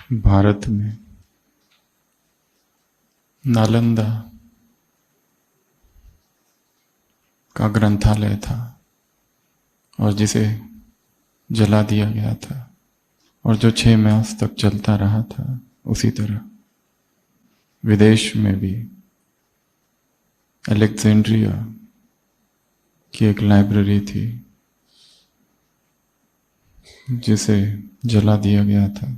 भारत में नालंदा का ग्रंथालय था और जिसे जला दिया गया था और जो 6 मास तक चलता रहा था। उसी तरह विदेश में भी अलेक्जेंड्रिया की एक लाइब्रेरी थी जिसे जला दिया गया था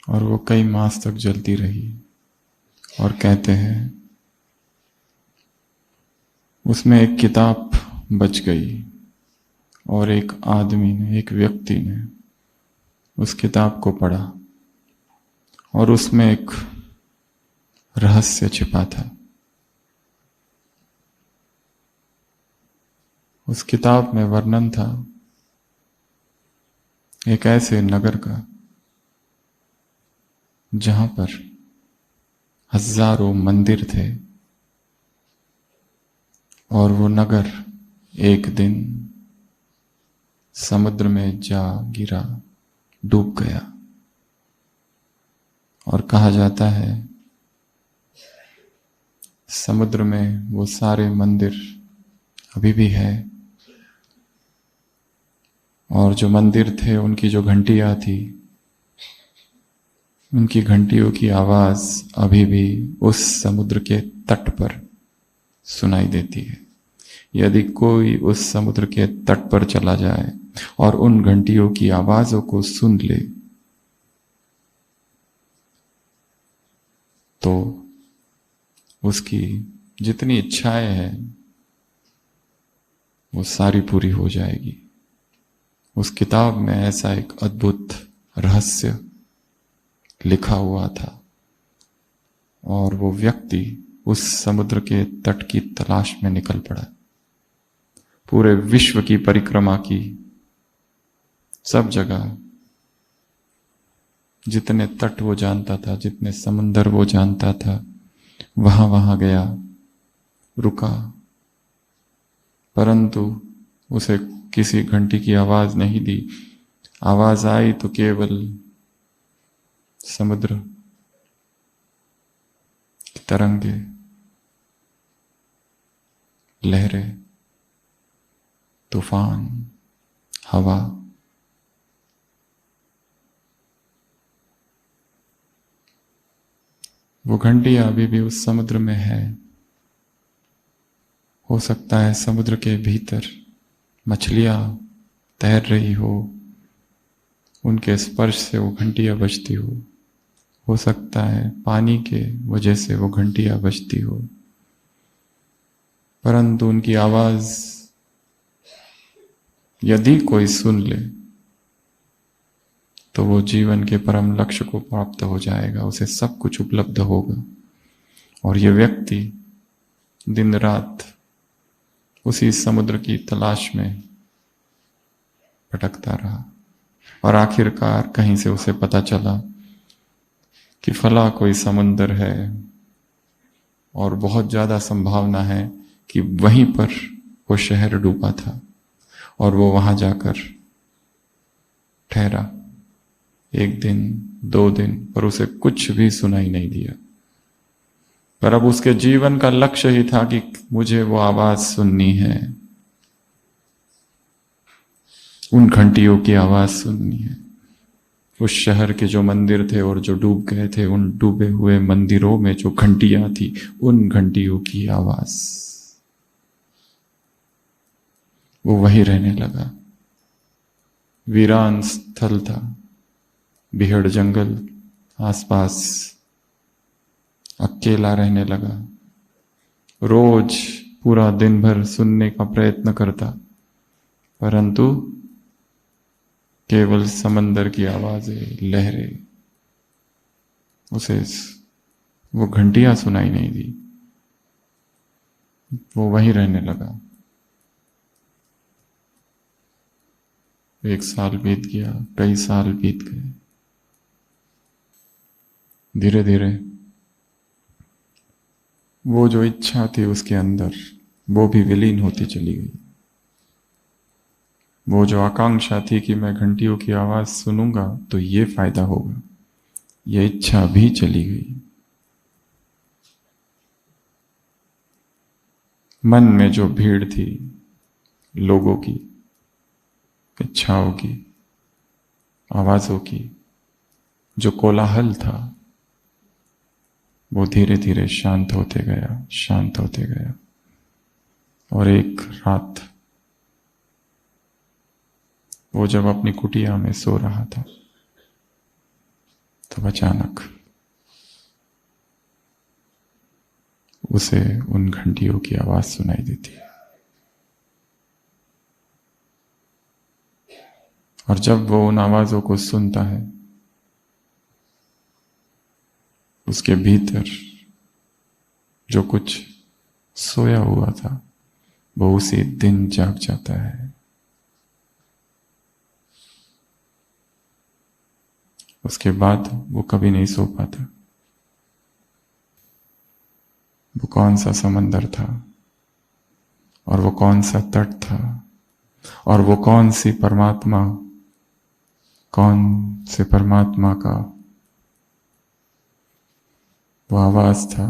और वो कई मास तक जलती रही। और कहते हैं उसमें एक किताब बच गई और एक आदमी ने, एक व्यक्ति ने उस किताब को पढ़ा और उसमें एक रहस्य छिपा था। उस किताब में वर्णन था एक ऐसे नगर का जहां पर हजारों मंदिर थे और वो नगर एक दिन समुद्र में जा गिरा, डूब गया। और कहा जाता है समुद्र में वो सारे मंदिर अभी भी है और जो मंदिर थे उनकी जो घंटियां थी, उनकी घंटियों की आवाज अभी भी उस समुद्र के तट पर सुनाई देती है। यदि कोई उस समुद्र के तट पर चला जाए और उन घंटियों की आवाजों को सुन ले तो उसकी जितनी इच्छाएं हैं वो सारी पूरी हो जाएगी। उस किताब में ऐसा एक अद्भुत रहस्य लिखा हुआ था और वो व्यक्ति उस समुद्र के तट की तलाश में निकल पड़ा। पूरे विश्व की परिक्रमा की, सब जगह जितने तट वो जानता था, जितने समुंदर वो जानता था, वहां वहां गया, रुका, परंतु उसे किसी घंटी की आवाज नहीं दी। आवाज आई तो केवल समुद्र की तरंगे, लहरें, तूफान, हवा। वो घंटियां अभी भी उस समुद्र में है। हो सकता है समुद्र के भीतर मछलियां तैर रही हो, उनके स्पर्श से वो घंटियां बजती हो सकता है पानी के वजह से वो घंटियां बजती हो, परंतु उनकी आवाज यदि कोई सुन ले तो वो जीवन के परम लक्ष्य को प्राप्त हो जाएगा, उसे सब कुछ उपलब्ध होगा। और ये व्यक्ति दिन रात उसी समुद्र की तलाश में भटकता रहा और आखिरकार कहीं से उसे पता चला कि फला कोई समुंदर है और बहुत ज्यादा संभावना है कि वहीं पर वो शहर डूबा था। और वो वहां जाकर ठहरा 1 दिन 2 दिन, पर उसे कुछ भी सुनाई नहीं दिया। पर अब उसके जीवन का लक्ष्य ही था कि मुझे वो आवाज सुननी है, उन घंटियों की आवाज सुननी है। उस शहर के जो मंदिर थे और जो डूब गए थे, उन डूबे हुए मंदिरों में जो घंटियां थी, उन घंटियों की आवाज। वो वहीं रहने लगा। वीरान स्थल था, बिहड़ जंगल आसपास, अकेला रहने लगा। रोज पूरा दिन भर सुनने का प्रयत्न करता, परंतु केवल समंदर की आवाजें, लहरें, उसे वो घंटियां सुनाई नहीं दी। वो वहीं रहने लगा। 1 साल बीत गया, कई साल बीत गए। धीरे धीरे वो जो इच्छा थी उसके अंदर, वो भी विलीन होती चली गई। वो जो आकांक्षा थी कि मैं घंटियों की आवाज सुनूंगा तो ये फायदा होगा, ये इच्छा भी चली गई। मन में जो भीड़ थी लोगों की, इच्छाओं की, आवाजों की, जो कोलाहल था, वो धीरे धीरे शांत होते गया, शांत होते गया। और एक रात वो जब अपनी कुटिया में सो रहा था, तब अचानक उसे उन घंटियों की आवाज सुनाई देती है। और जब वो उन आवाजों को सुनता है, उसके भीतर जो कुछ सोया हुआ था वो उसी दिन जाग जाता है। उसके बाद वो कभी नहीं सो पाता। वो कौन सा समंदर था, और वो कौन सा तट था, और वो कौन से परमात्मा का वो आवाज था,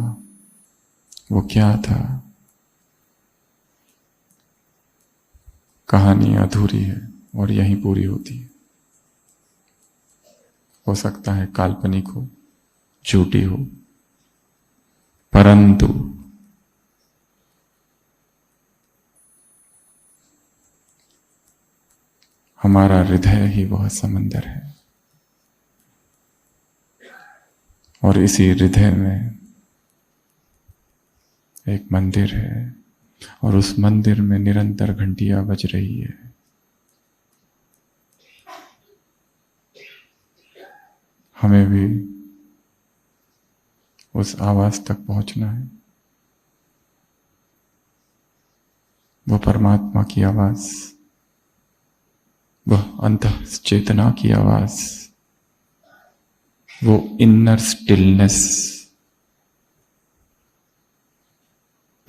वो क्या था। कहानी अधूरी है और यहीं पूरी होती है। हो सकता है काल्पनिक हो, झूठी हो, परंतु हमारा हृदय ही वह समंदर है, और इसी हृदय में एक मंदिर है, और उस मंदिर में निरंतर घंटियां बज रही है। हमें भी उस आवाज तक पहुंचना है, वो परमात्मा की आवाज, वह अंतः चेतना की आवाज, वो इनर स्टिलनेस,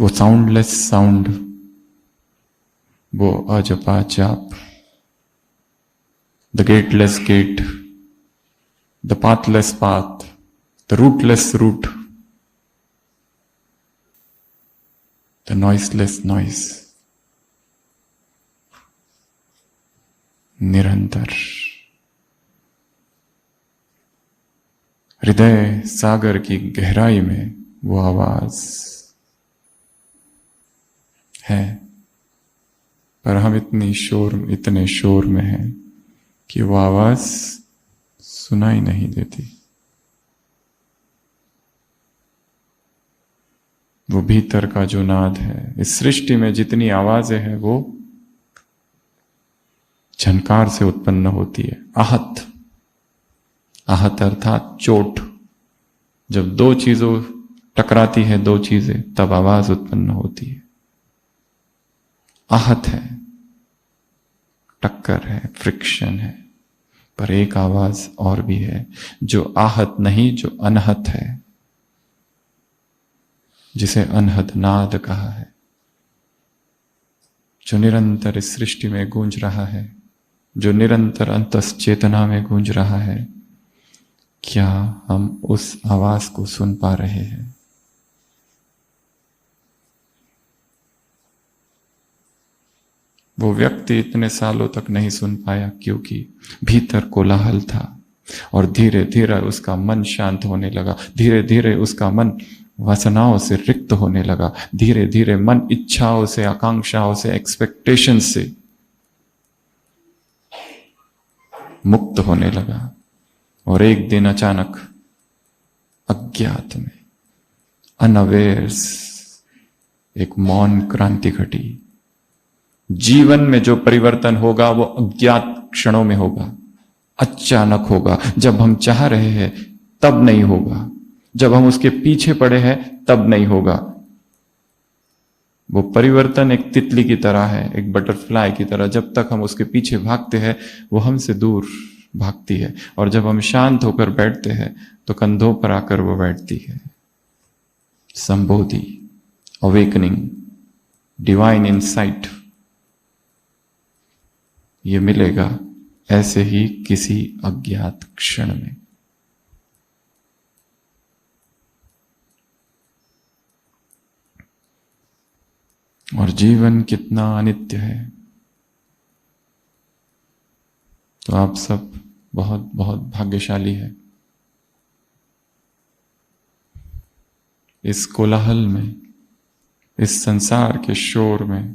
वो साउंडलेस साउंड, वो अजपा जाप, the gateless gate, the pathless path, the rootless root, the noiseless noise, निरंतर हृदय सागर की गहराई में वो आवाज है, पर हम इतने शोर में हैं कि वो आवाज सुनाई नहीं देती। वो भीतर का जो नाद है, इस सृष्टि में जितनी आवाजें हैं वो झनकार से उत्पन्न होती है। आहत, आहत अर्थात चोट। जब दो चीजों टकराती है, दो चीजें, तब आवाज उत्पन्न होती है। आहत है, टक्कर है, फ्रिक्शन है। पर एक आवाज और भी है जो आहत नहीं, जो अनहत है, जिसे अनहद नाद कहा है, जो निरंतर इस सृष्टि में गूंज रहा है, जो निरंतर अंतस चेतना में गूंज रहा है। क्या हम उस आवाज को सुन पा रहे हैं? वो व्यक्ति इतने सालों तक नहीं सुन पाया क्योंकि भीतर कोलाहल था, और धीरे धीरे उसका मन शांत होने लगा, धीरे धीरे उसका मन वासनाओं से रिक्त होने लगा, धीरे धीरे मन इच्छाओं से, आकांक्षाओं से, एक्सपेक्टेशन से मुक्त होने लगा। और एक दिन अचानक अज्ञात में, अनअवेयर्स, एक मौन क्रांति घटी। जीवन में जो परिवर्तन होगा वो अज्ञात क्षणों में होगा, अचानक होगा। जब हम चाह रहे हैं तब नहीं होगा, जब हम उसके पीछे पड़े हैं तब नहीं होगा। वो परिवर्तन एक तितली की तरह है, एक बटरफ्लाई की तरह। जब तक हम उसके पीछे भागते हैं वो हमसे दूर भागती है, और जब हम शांत होकर बैठते हैं तो कंधों पर आकर वो बैठती है। संबोधि, अवेकनिंग, डिवाइन इनसाइट, ये मिलेगा ऐसे ही किसी अज्ञात क्षण में। और जीवन कितना अनित्य है। तो आप सब बहुत बहुत भाग्यशाली है। इस कोलाहल में, इस संसार के शोर में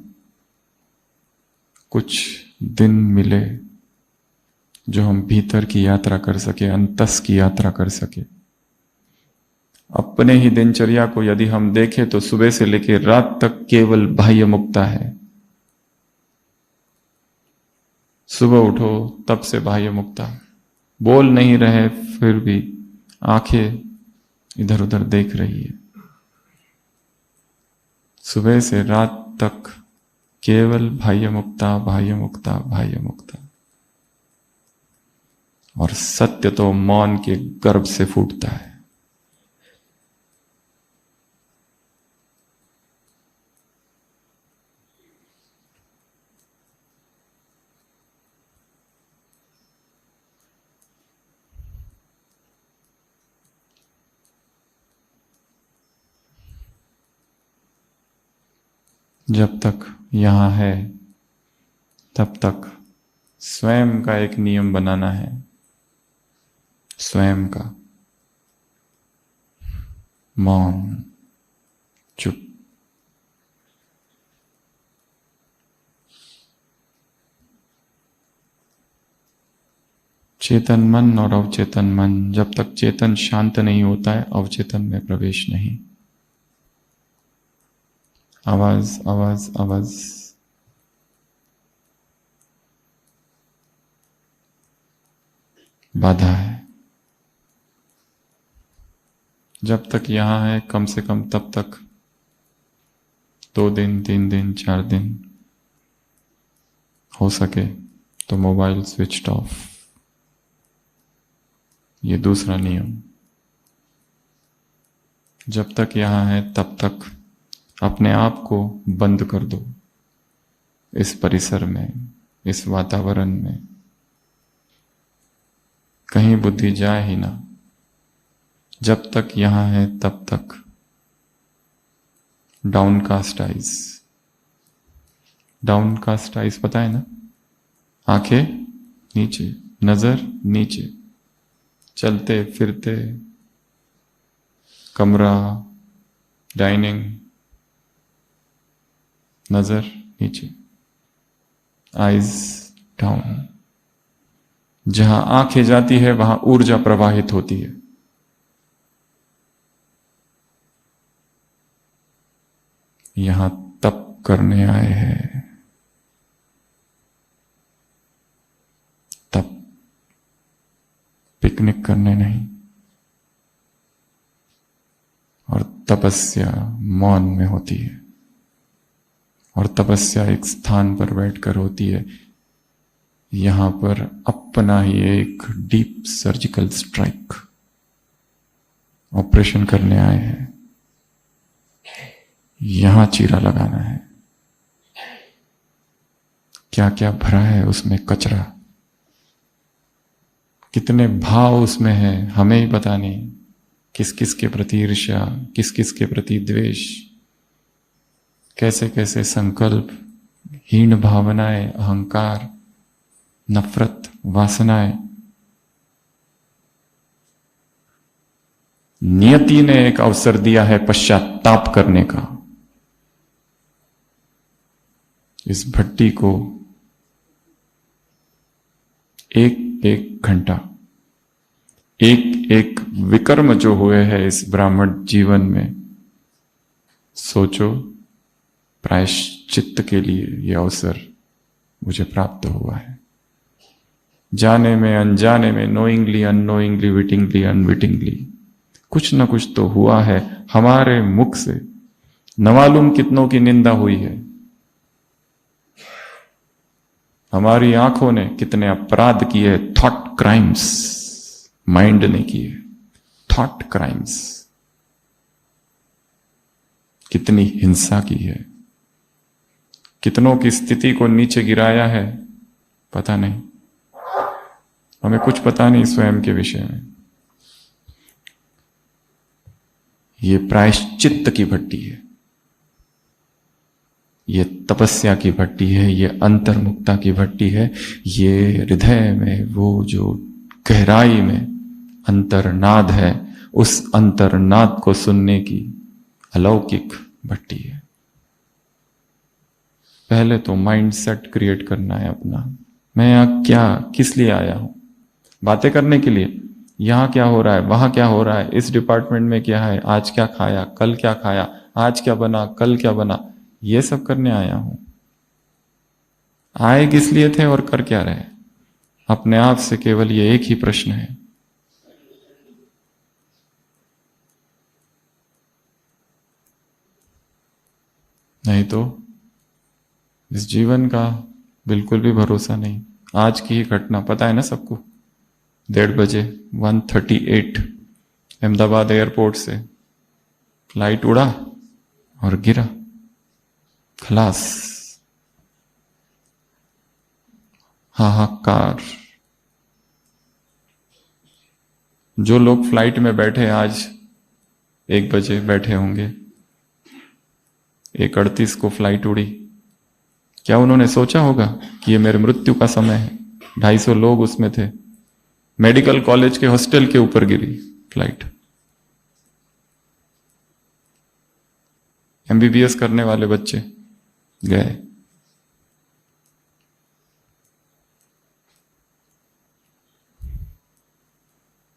कुछ दिन मिले जो हम भीतर की यात्रा कर सके, अंतस की यात्रा कर सके। अपने ही दिनचर्या को यदि हम देखें तो सुबह से लेकर रात तक केवल बाह्य मुक्ता है। सुबह उठो तब से बाह्य मुक्ता, बोल नहीं रहे फिर भी आंखें इधर उधर देख रही है। सुबह से रात तक केवल बाह्य मुक्ता, बाह्य मुक्ता, बाह्य मुक्ता। और सत्य तो मौन के गर्भ से फूटता है। जब तक यहां है तब तक स्वयं का एक नियम बनाना है, स्वयं का मौन, चुप। चेतन मन और अवचेतन मन, जब तक चेतन शांत नहीं होता है अवचेतन में प्रवेश नहीं। आवाज आवाज आवाज, बाधा है। जब तक यहां है कम से कम तब तक 2 दिन 3 दिन 4 दिन हो सके तो मोबाइल स्विच ऑफ। ये दूसरा नियम। जब तक यहां है तब तक अपने आप को बंद कर दो, इस परिसर में, इस वातावरण में। कहीं बुद्धि जाए ही ना। जब तक यहां है तब तक डाउनकास्ट आइज। डाउनकास्ट आइज पता है ना? आंखें नीचे, नजर नीचे, चलते फिरते, कमरा, डाइनिंग, नजर नीचे, आइज डाउन। जहां आंखें जाती है वहां ऊर्जा प्रवाहित होती है। यहां तप करने आए हैं, तप, पिकनिक करने नहीं। और तपस्या मौन में होती है। और तपस्या एक स्थान पर बैठकर होती है। यहां पर अपना ही एक डीप सर्जिकल स्ट्राइक, ऑपरेशन करने आए हैं। यहां चीरा लगाना है। क्या क्या भरा है उसमें कचरा, कितने भाव उसमें है हमें ही पता नहीं। किस किस के प्रति ईर्ष्या, किस किस के प्रति द्वेष, कैसे कैसे संकल्प, हीन भावनाएं, अहंकार, नफरत, वासनाएं। नियति ने एक अवसर दिया है पश्चाताप करने का। इस भट्टी को एक एक घंटा, एक एक विकर्म जो हुए हैं इस ब्राह्मण जीवन में, सोचो प्रायश्चित्त के लिए यह अवसर मुझे प्राप्त हुआ है। जाने में, अनजाने में, नोइंगली, अननोइंगली, विटिंगली, अनविटिंगली, कुछ ना कुछ तो हुआ है। हमारे मुख से न मालूम कितनों की निंदा हुई है। हमारी आंखों ने कितने अपराध किए, थॉट क्राइम्स, माइंड ने किए थॉट क्राइम्स। कितनी हिंसा की है, कितनों की स्थिति को नीचे गिराया है, पता नहीं, हमें कुछ पता नहीं स्वयं के विषय में। ये प्रायश्चित्त की भट्टी है, ये तपस्या की भट्टी है, ये अंतर्मुक्ता की भट्टी है, ये हृदय में वो जो गहराई में अंतर्नाद है, उस अंतर्नाद को सुनने की अलौकिक भट्टी है। पहले तो माइंड सेट क्रिएट करना है अपना। मैं यहां क्या, किस लिए आया हूं? बातें करने के लिए? यहां क्या हो रहा है, वहां क्या हो रहा है, इस डिपार्टमेंट में क्या है, आज क्या खाया, कल क्या खाया, आज क्या बना, कल क्या बना, ये सब करने आया हूं? आए किस लिए थे और कर क्या रहे? अपने आप से केवल ये एक ही प्रश्न है। नहीं तो इस जीवन का बिल्कुल भी भरोसा नहीं। आज की ही घटना पता है ना सबको, 1:30 1:38 अहमदाबाद एयरपोर्ट से फ्लाइट उड़ा और गिरा, खलास। हाहाकार। जो लोग फ्लाइट में बैठे आज 1 बजे बैठे होंगे, 1:38 को फ्लाइट उड़ी, क्या उन्होंने सोचा होगा कि ये मेरे मृत्यु का समय है? 250 लोग उसमें थे। मेडिकल कॉलेज के हॉस्टल के ऊपर गिरी फ्लाइट। एमबीबीएस करने वाले बच्चे गए।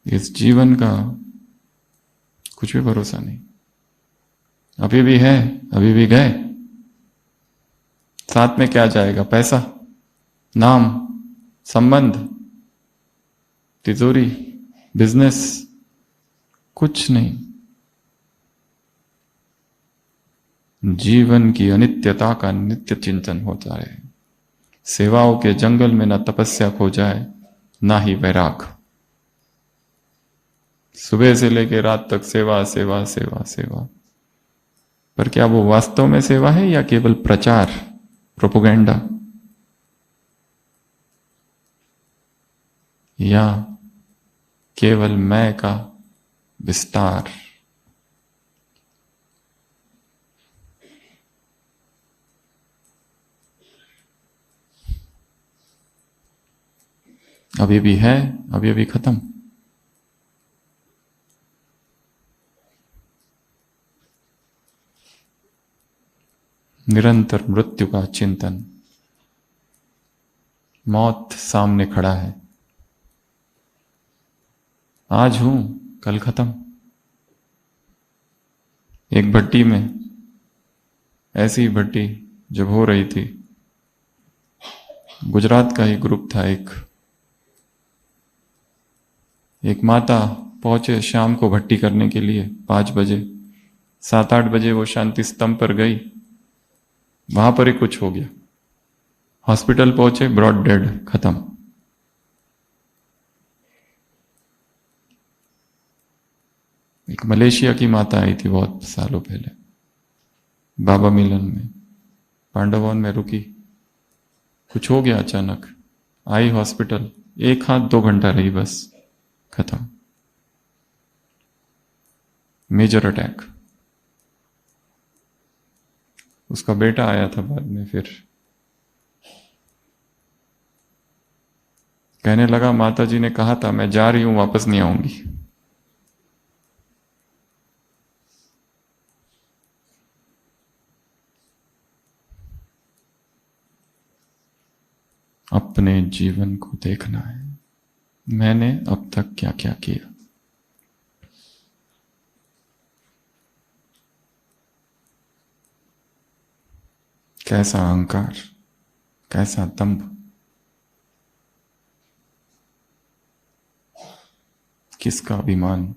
इस जीवन का कुछ भी भरोसा नहीं। अभी भी है, अभी भी गए। साथ में क्या जाएगा? पैसा, नाम, संबंध, तिजोरी, बिजनेस, कुछ नहीं। जीवन की अनित्यता का नित्य चिंतन होता है। सेवाओं के जंगल में न तपस्या खो जाए, ना ही वैराग। सुबह से लेकर रात तक सेवा सेवा सेवा सेवा। पर क्या वो वास्तव में सेवा है या केवल प्रचार, प्रोपोगेंडा? या केवल मैं का विस्तार? अभी भी है, अभी अभी खत्म। निरंतर मृत्यु का चिंतन। मौत सामने खड़ा है। आज हूं, कल खत्म। एक भट्टी में, ऐसी भट्टी जब हो रही थी, गुजरात का ही ग्रुप था, एक माता पहुंचे शाम को भट्टी करने के लिए 5 बजे। 7-8 बजे वो शांति स्तंभ पर गई, वहां पर ही कुछ हो गया। हॉस्पिटल पहुंचे, ब्रॉड डेड, खत्म। एक मलेशिया की माता आई थी बहुत सालों पहले, बाबा मिलन में, पांडवों में रुकी, कुछ हो गया अचानक, आई हॉस्पिटल, 1 हाथ 2 घंटा रही, बस खत्म। Major attack. उसका बेटा आया था बाद में, फिर कहने लगा माता जी ने कहा था मैं जा रही हूं, वापस नहीं आऊंगी। अपने जीवन को देखना है, मैंने अब तक क्या क्या किया। कैसा अहंकार, कैसा दंभ, किसका अभिमान।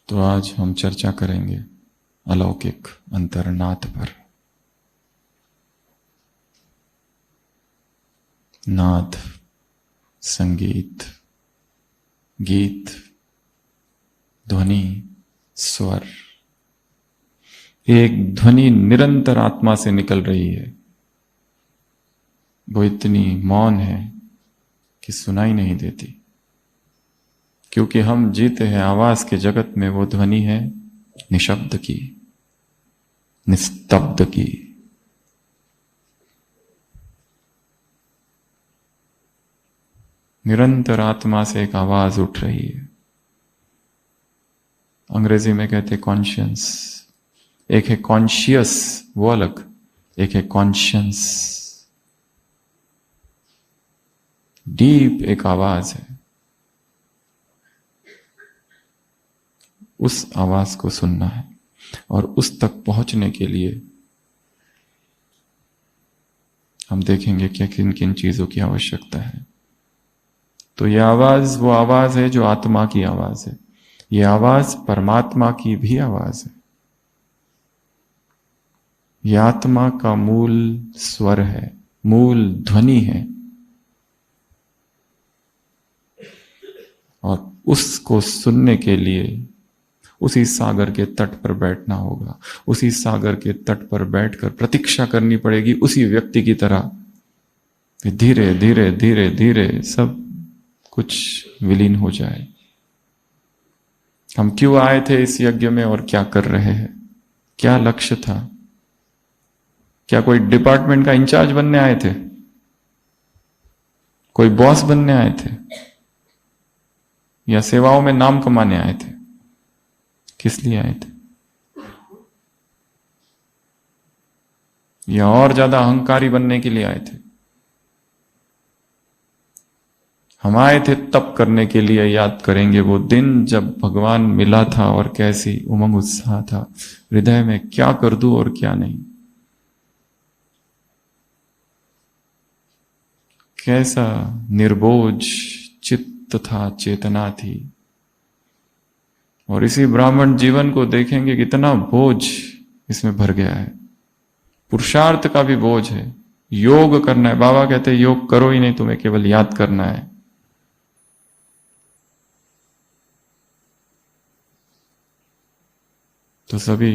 तो आज हम चर्चा करेंगे अलौकिक अंतर्नाद पर। नाद, संगीत, गीत, ध्वनि, स्वर, एक ध्वनि निरंतर आत्मा से निकल रही है। वो इतनी मौन है कि सुनाई नहीं देती, क्योंकि हम जीते हैं आवाज के जगत में। वो ध्वनि है निशब्द की, निस्तब्ध की। निरंतर आत्मा से एक आवाज उठ रही है। अंग्रेजी में कहते कॉन्शियस। एक है कॉन्शियस, वो अलग, एक है कॉन्शियंस। डीप एक आवाज है। उस आवाज को सुनना है, और उस तक पहुंचने के लिए हम देखेंगे कि किन किन चीजों की आवश्यकता है। तो यह आवाज वो आवाज है जो आत्मा की आवाज है। यह आवाज परमात्मा की भी आवाज है। यह आत्मा का मूल स्वर है, मूल ध्वनि है। और उसको सुनने के लिए उसी सागर के तट पर बैठना होगा। उसी सागर के तट पर बैठकर प्रतीक्षा करनी पड़ेगी उसी व्यक्ति की तरह। धीरे धीरे धीरे धीरे सब कुछ विलीन हो जाए। हम क्यों आए थे इस यज्ञ में और क्या कर रहे हैं? क्या लक्ष्य था? क्या कोई डिपार्टमेंट का इंचार्ज बनने आए थे? कोई बॉस बनने आए थे? या सेवाओं में नाम कमाने आए थे? किस लिए आए थे? या और ज्यादा अहंकारी बनने के लिए आए थे? हम आए थे तप करने के लिए। याद करेंगे वो दिन जब भगवान मिला था और कैसी उमंग उत्साह था हृदय में, क्या कर दूं और क्या नहीं। कैसा निर्बोझ चित्त था, चेतना थी। और इसी ब्राह्मण जीवन को देखेंगे कितना बोझ इसमें भर गया है। पुरुषार्थ का भी बोझ है। योग करना है। बाबा कहते हैं योग करो ही नहीं, तुम्हें केवल याद करना है। तो सभी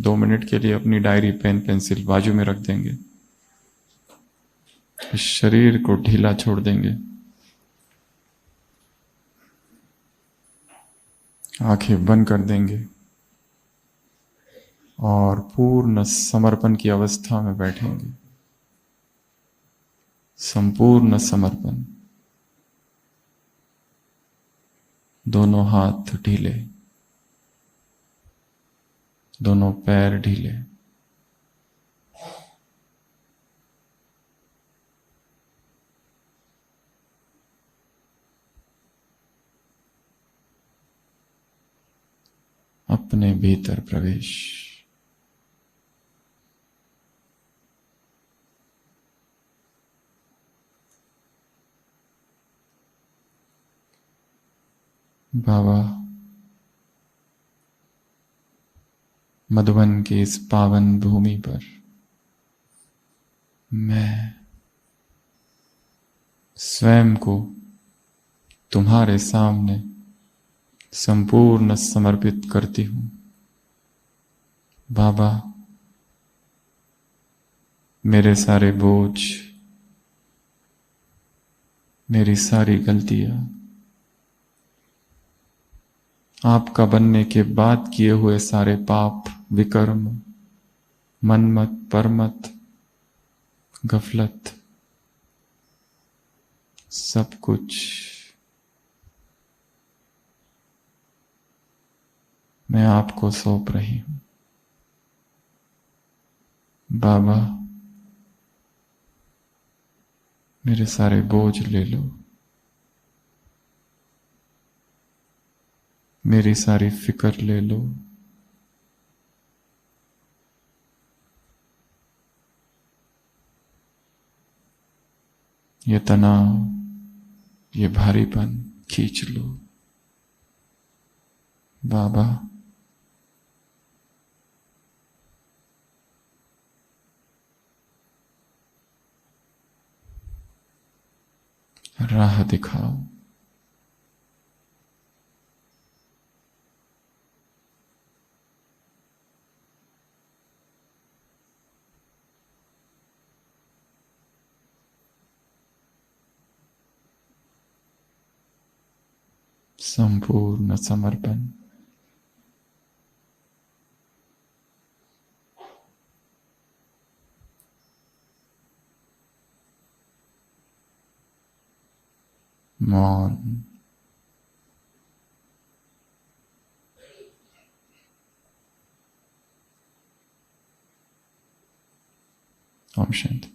2 मिनट के लिए अपनी डायरी, पेन, पेंसिल बाजू में रख देंगे। इस शरीर को ढीला छोड़ देंगे। आंखें बंद कर देंगे और पूर्ण समर्पण की अवस्था में बैठेंगे। संपूर्ण समर्पण। दोनों हाथ ढीले, दोनों पैर ढीले। अपने भीतर प्रवेश। बाबा मधुबन की इस पावन भूमि पर मैं स्वयं को तुम्हारे सामने संपूर्ण समर्पित करती हूं। बाबा, मेरे सारे बोझ, मेरी सारी गलतियां, आपका बनने के बाद किए हुए सारे पाप, विकर्म, मनमत, परमत, गफलत, सब कुछ मैं आपको सौंप रही हूं। बाबा, मेरे सारे बोझ ले लो। मेरी सारी फिक्र ले लो। ये तनाव, ये भारीपन खींच लो। बाबा, राह दिखाओ। संपूर्ण समर्पण। मौन। ओम शांति।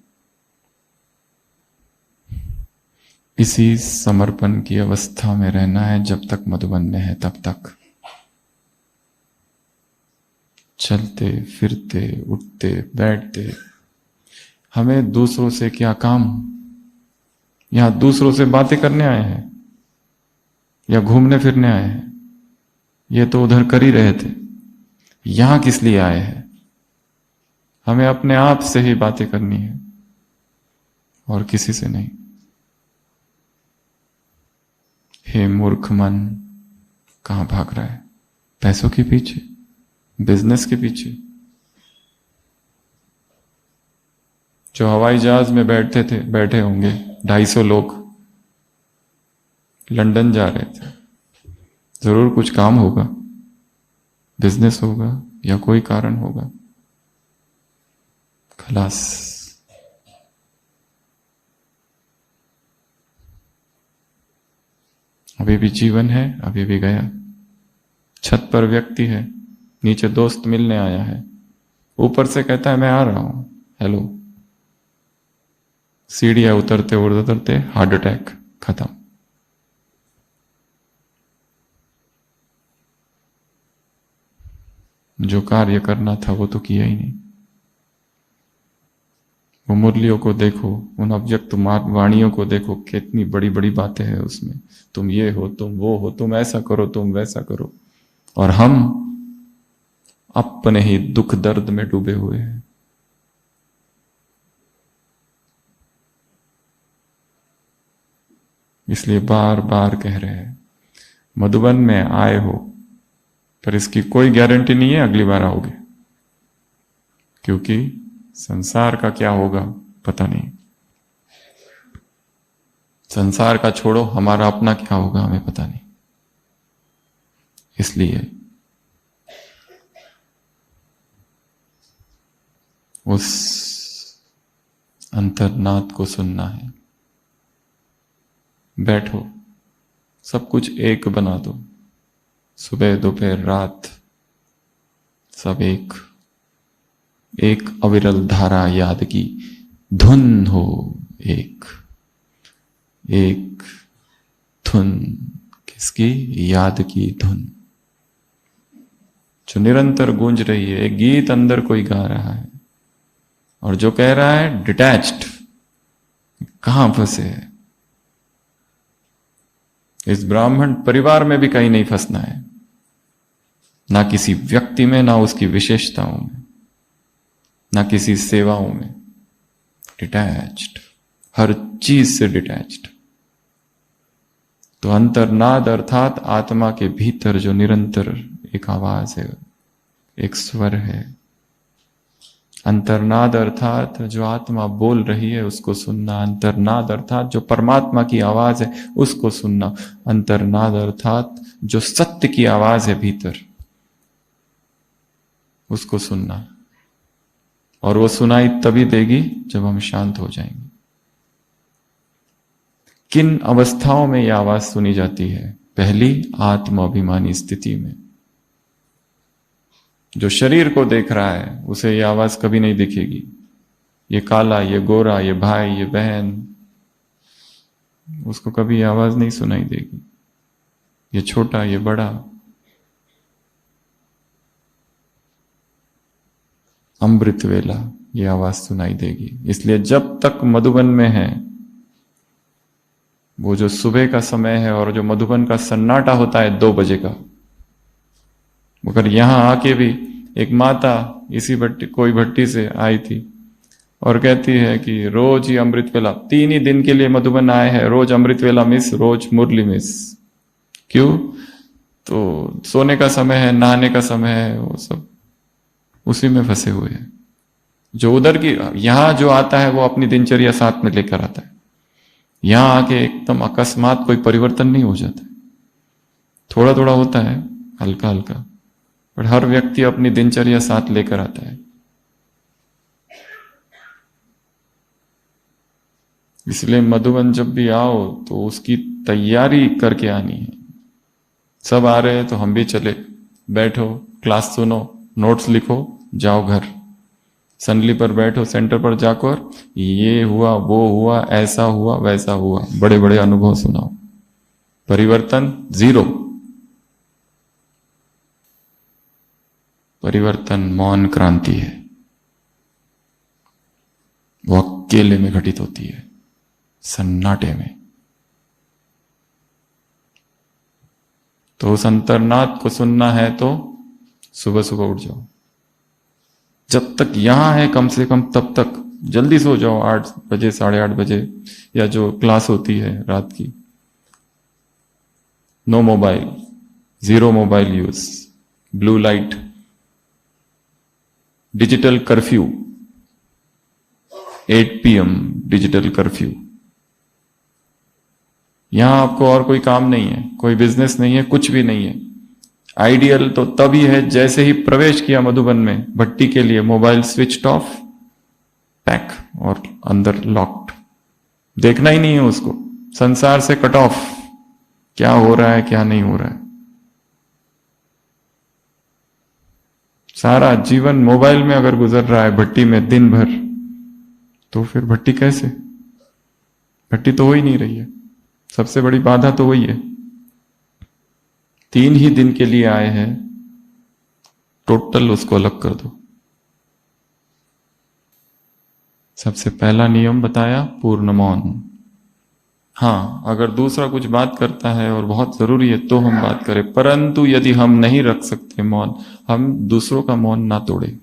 इसी समर्पण की अवस्था में रहना है जब तक मधुबन में है तब तक। चलते फिरते उठते बैठते हमें दूसरों से क्या काम? यहां दूसरों से बातें करने आए हैं या घूमने फिरने आए हैं? ये तो उधर कर ही रहे थे। यहां किस लिए आए हैं? हमें अपने आप से ही बातें करनी है और किसी से नहीं। हे मूर्ख मन, कहां भाग रहा है? पैसों के पीछे, बिजनेस के पीछे। जो हवाई जहाज में बैठे होंगे 250 लोग, लंदन जा रहे थे। जरूर कुछ काम होगा, बिजनेस होगा या कोई कारण होगा। खलास। अभी भी जीवन है, अभी भी गया। छत पर व्यक्ति है, नीचे दोस्त मिलने आया है, ऊपर से कहता है मैं आ रहा हूं, हेलो। सीढ़ियां उतरते उतरते हार्ट अटैक, खत्म। जो कार्य करना था वो तो किया ही नहीं। वो मुरलियों को देखो, उन अव्यक्त वाणियों को देखो, कितनी बड़ी बड़ी बातें हैं उसमें। तुम ये हो, तुम वो हो, तुम ऐसा करो, तुम वैसा करो। और हम अपने ही दुख दर्द में डूबे हुए हैं। इसलिए बार बार कह रहे हैं, मधुबन में आए हो, पर इसकी कोई गारंटी नहीं है अगली बार आओगे, क्योंकि संसार का क्या होगा पता नहीं। संसार का छोड़ो, हमारा अपना क्या होगा हमें पता नहीं। इसलिए उस अंतर्नाद को सुनना है। बैठो, सब कुछ एक बना दो। सुबह दोपहर रात सब एक, एक अविरल धारा याद की धुन हो। एक एक धुन, किसकी? याद की धुन, जो निरंतर गूंज रही है। एक गीत अंदर कोई गा रहा है और जो कह रहा है डिटैच्ड, कहां फंसे है? इस ब्राह्मण परिवार में भी कहीं नहीं फंसना है, ना किसी व्यक्ति में, ना उसकी विशेषताओं में, ना किसी सेवाओं में। डिटैच्ड, हर चीज से डिटैच्ड। तो अंतर्नाद अर्थात आत्मा के भीतर जो निरंतर एक आवाज है, एक स्वर है। अंतर्नाद अर्थात जो आत्मा बोल रही है उसको सुनना। अंतर्नाद अर्थात जो परमात्मा की आवाज है उसको सुनना। अंतर्नाद अर्थात जो सत्य की आवाज है भीतर, उसको सुनना। और वो सुनाई तभी देगी जब हम शांत हो जाएंगे। किन अवस्थाओं में यह आवाज सुनी जाती है? पहली, आत्माभिमानी स्थिति में। जो शरीर को देख रहा है उसे यह आवाज कभी नहीं दिखेगी। ये काला, ये गोरा, ये भाई, ये बहन, उसको कभी आवाज नहीं सुनाई देगी। ये छोटा, ये बड़ा। अमृत वेला ये आवाज सुनाई देगी। इसलिए जब तक मधुबन में है, वो जो सुबह का समय है और जो मधुबन का सन्नाटा होता है 2 बजे का, मगर यहां आके भी एक माता इसी कोई भट्टी से आई थी और कहती है कि रोज ही अमृत वेला, 3 ही दिन के लिए मधुबन आए हैं, रोज अमृत वेला मिस, रोज मुरली मिस। क्यों? तो सोने का समय है, नहाने का समय है, वो सब उसी में फंसे हुए हैं। जो उधर की, यहां जो आता है वो अपनी दिनचर्या साथ में लेकर आता है। यहां आके एकदम अकस्मात कोई परिवर्तन नहीं हो जाता। थोड़ा थोड़ा होता है, हल्का हल्का, पर हर व्यक्ति अपनी दिनचर्या साथ लेकर आता है। इसलिए मधुबन जब भी आओ तो उसकी तैयारी करके आनी है। सब आ रहे हैं तो हम भी चले, बैठो, क्लास सुनो, नोट्स लिखो, जाओ घर। संडली पर बैठो सेंटर पर जाकर, ये हुआ, वो हुआ, ऐसा हुआ, वैसा हुआ, बड़े बड़े अनुभव सुनाओ। परिवर्तन जीरो। परिवर्तन मौन क्रांति है, वो अकेले में घटित होती है, सन्नाटे में। तो उस अंतर्नाद को सुनना है तो सुबह सुबह उठ जाओ। जब तक यहां है कम से कम तब तक जल्दी सो जाओ, 8 बजे, 8:30 बजे, या जो क्लास होती है रात की। No mobile, 0 mobile use, blue light, digital curfew, 8 PM digital curfew. यहां आपको और कोई काम नहीं है, कोई बिजनेस नहीं है, कुछ भी नहीं है। आइडियल तो तभी है जैसे ही प्रवेश किया मधुबन में भट्टी के लिए, मोबाइल स्विच ऑफ, पैक और अंदर लॉक्ड। देखना ही नहीं है उसको, संसार से कट ऑफ, क्या हो रहा है क्या नहीं हो रहा है। सारा जीवन मोबाइल में अगर गुजर रहा है भट्टी में दिन भर, तो फिर भट्टी कैसे? भट्टी तो हो ही नहीं रही है। सबसे बड़ी बाधा तो वही है। 3 ही दिन के लिए आए हैं, टोटल उसको अलग कर दो। सबसे पहला नियम बताया, पूर्ण मौन। हां, अगर दूसरा कुछ बात करता है और बहुत जरूरी है तो हम बात करें, परंतु यदि हम नहीं रख सकते मौन, हम दूसरों का मौन ना तोड़े।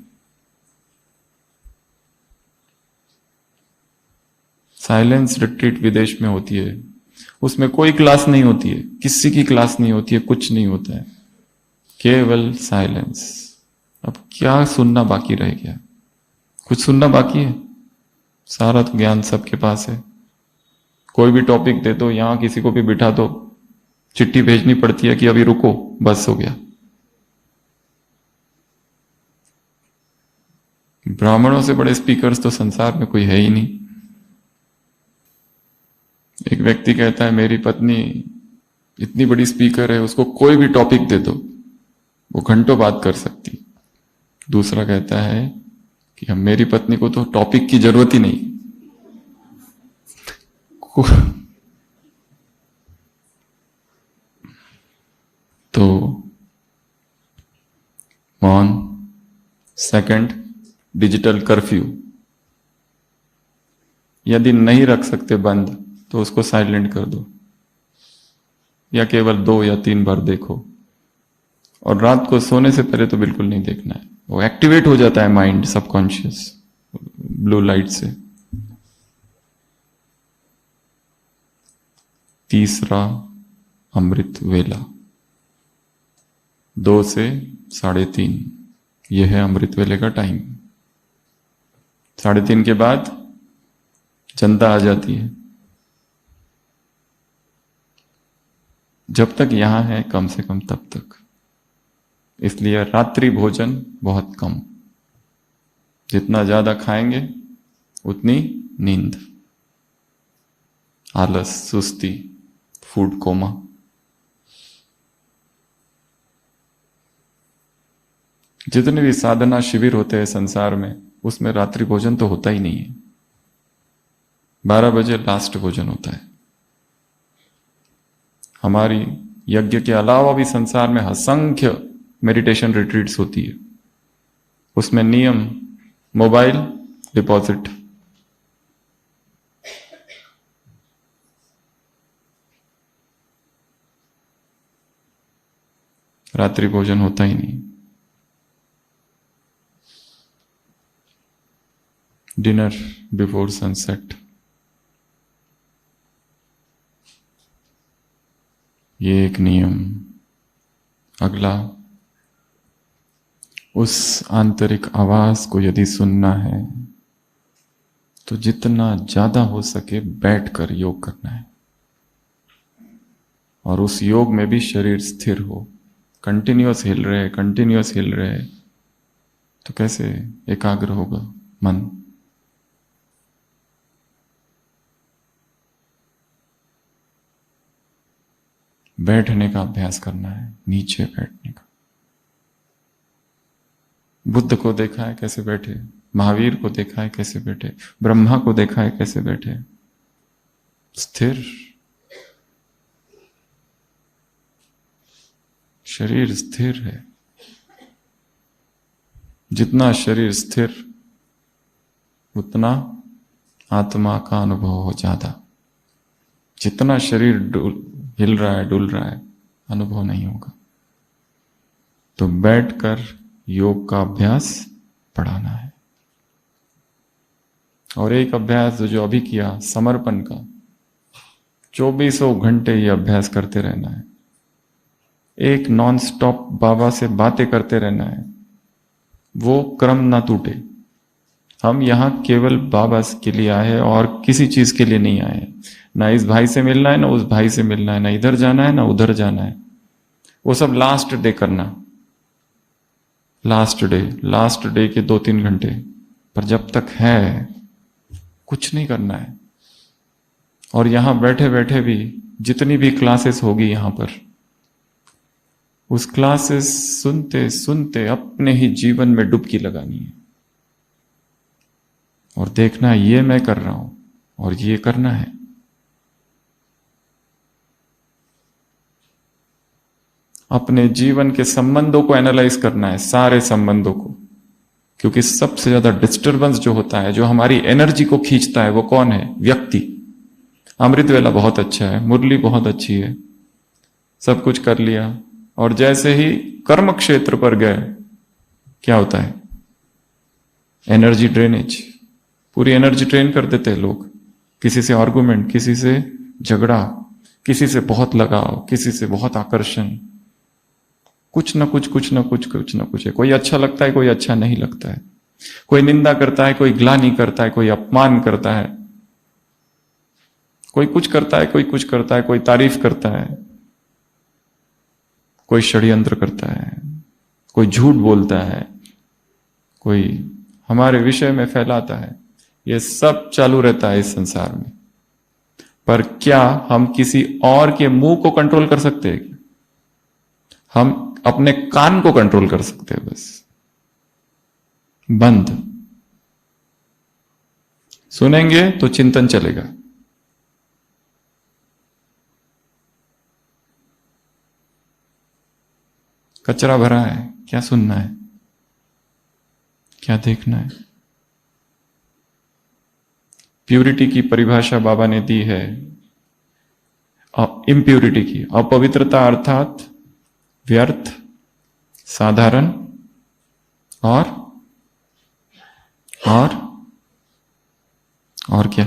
साइलेंस रिट्रीट विदेश में होती है, उसमें कोई क्लास नहीं होती है, किसी की क्लास नहीं होती है, कुछ नहीं होता है, केवल साइलेंस। अब क्या सुनना बाकी रह गया? कुछ सुनना बाकी है? सारा तो ज्ञान सबके पास है। कोई भी टॉपिक दे दो, यहां किसी को भी बिठा दो, चिट्ठी भेजनी पड़ती है कि अभी रुको, बस हो गया। ब्राह्मणों से बड़े स्पीकर्स तो संसार में कोई है ही नहीं। एक व्यक्ति कहता है मेरी पत्नी इतनी बड़ी स्पीकर है, उसको कोई भी टॉपिक दे दो वो घंटों बात कर सकती। दूसरा कहता है कि हम, मेरी पत्नी को तो टॉपिक की जरूरत ही नहीं। तो मौन। Second, digital curfew. यदि नहीं रख सकते बंद तो उसको साइलेंट कर दो, या केवल 2 या 3 बार देखो। और रात को सोने से पहले तो बिल्कुल नहीं देखना है, वो एक्टिवेट हो जाता है माइंड सबकॉन्शियस ब्लू लाइट से। तीसरा, अमृत वेला, 2 से 3:30, यह है अमृत वेले का टाइम। 3:30 के बाद जनता आ जाती है। जब तक यहां है कम से कम तब तक। इसलिए रात्रि भोजन बहुत कम, जितना ज्यादा खाएंगे उतनी नींद, आलस, सुस्ती, फूड कोमा। जितने भी साधना शिविर होते हैं संसार में, उसमें रात्रि भोजन तो होता ही नहीं है। 12 बजे लास्ट भोजन होता है। हमारी यज्ञ के अलावा भी संसार में असंख्य मेडिटेशन रिट्रीट्स होती है, उसमें नियम, मोबाइल डिपॉजिट। रात्रि भोजन होता ही नहीं। डिनर बिफोर सनसेट, ये एक नियम। अगला, उस आंतरिक आवाज को यदि सुनना है तो जितना ज्यादा हो सके बैठकर योग करना है। और उस योग में भी शरीर स्थिर हो, कंटिन्यूअस हिल रहे, तो कैसे एकाग्र होगा मन? बैठने का अभ्यास करना है, नीचे बैठने का। बुद्ध को देखा है कैसे बैठे, महावीर को देखा है कैसे बैठे, ब्रह्मा को देखा है कैसे बैठे, स्थिर। शरीर स्थिर है। जितना शरीर स्थिर उतना आत्मा का अनुभव हो ज्यादा। जितना शरीर हिल रहा है, डुल रहा है, अनुभव नहीं होगा। तो बैठकर योग का अभ्यास बढ़ाना है। और एक अभ्यास जो अभी किया समर्पण का, 24 घंटे ये अभ्यास करते रहना है। एक नॉन स्टॉप बाबा से बातें करते रहना है, वो क्रम ना टूटे। हम यहां केवल बाबा के लिए आए हैं और किसी चीज के लिए नहीं आए हैं। ना इस भाई से मिलना है, ना उस भाई से मिलना है, ना इधर जाना है, ना उधर जाना है। वो सब लास्ट डे करना, लास्ट डे के 2-3 घंटे। पर जब तक है कुछ नहीं करना है। और यहां बैठे बैठे भी जितनी भी क्लासेस होगी यहां पर, उस क्लासेस सुनते सुनते अपने ही जीवन में डुबकी लगानी है और देखना ये मैं कर रहा हूं और ये करना है। अपने जीवन के संबंधों को एनालाइज करना है, सारे संबंधों को। क्योंकि सबसे ज्यादा डिस्टरबेंस जो होता है, जो हमारी एनर्जी को खींचता है, वो कौन है? व्यक्ति। अमृत वेला बहुत अच्छा है, मुरली बहुत अच्छी है, सब कुछ कर लिया, और जैसे ही कर्म क्षेत्र पर गए क्या होता है? Energy drainage. पूरी एनर्जी ड्रेन कर देते हैं लोग। किसी से आर्गुमेंट, किसी से झगड़ा, किसी से बहुत लगाव, किसी से बहुत आकर्षण, कुछ ना कुछ है। कोई अच्छा लगता है, कोई अच्छा नहीं लगता है, कोई निंदा करता है, कोई ग्लानि करता है, कोई अपमान करता है, कोई कुछ करता है, कोई कुछ करता है, कोई तारीफ करता है, कोई षड्यंत्र करता है, कोई झूठ बोलता है, कोई हमारे विषय में फैलाता है। ये सब चालू रहता है इस संसार में। पर क्या हम किसी और के मुंह को कंट्रोल कर सकते हैं? हम अपने कान को कंट्रोल कर सकते हैं बस। बंद। सुनेंगे तो चिंतन चलेगा। कचरा भरा है, क्या सुनना है, क्या देखना है? प्यूरिटी की परिभाषा बाबा ने दी है इम्प्यूरिटी की। अपवित्रता अर्थात व्यर्थ, साधारण और क्या?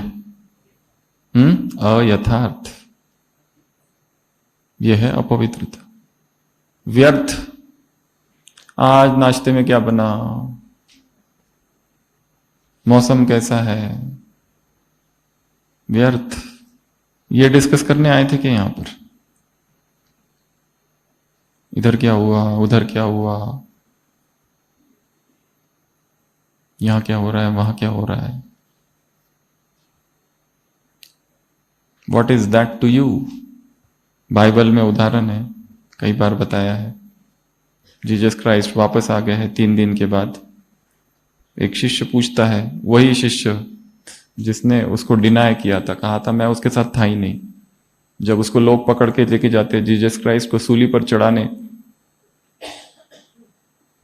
अयथार्थ। यह है अपवित्रता। व्यर्थ, आज नाश्ते में क्या बना, मौसम कैसा है, व्यर्थ। ये डिस्कस करने आए थे कि यहां पर? इधर क्या हुआ, उधर क्या हुआ, यहां क्या हो रहा है, वहां क्या हो रहा है? What is that to you? Bible में उदाहरण है, कई बार बताया है। जीसस क्राइस्ट वापस आ गए हैं 3 दिन के बाद। एक शिष्य पूछता है, वही शिष्य जिसने उसको डिनाय किया था, कहा था मैं उसके साथ था ही नहीं। जब उसको लोग पकड़ के लेके जाते जीसस क्राइस्ट को सूली पर चढ़ाने,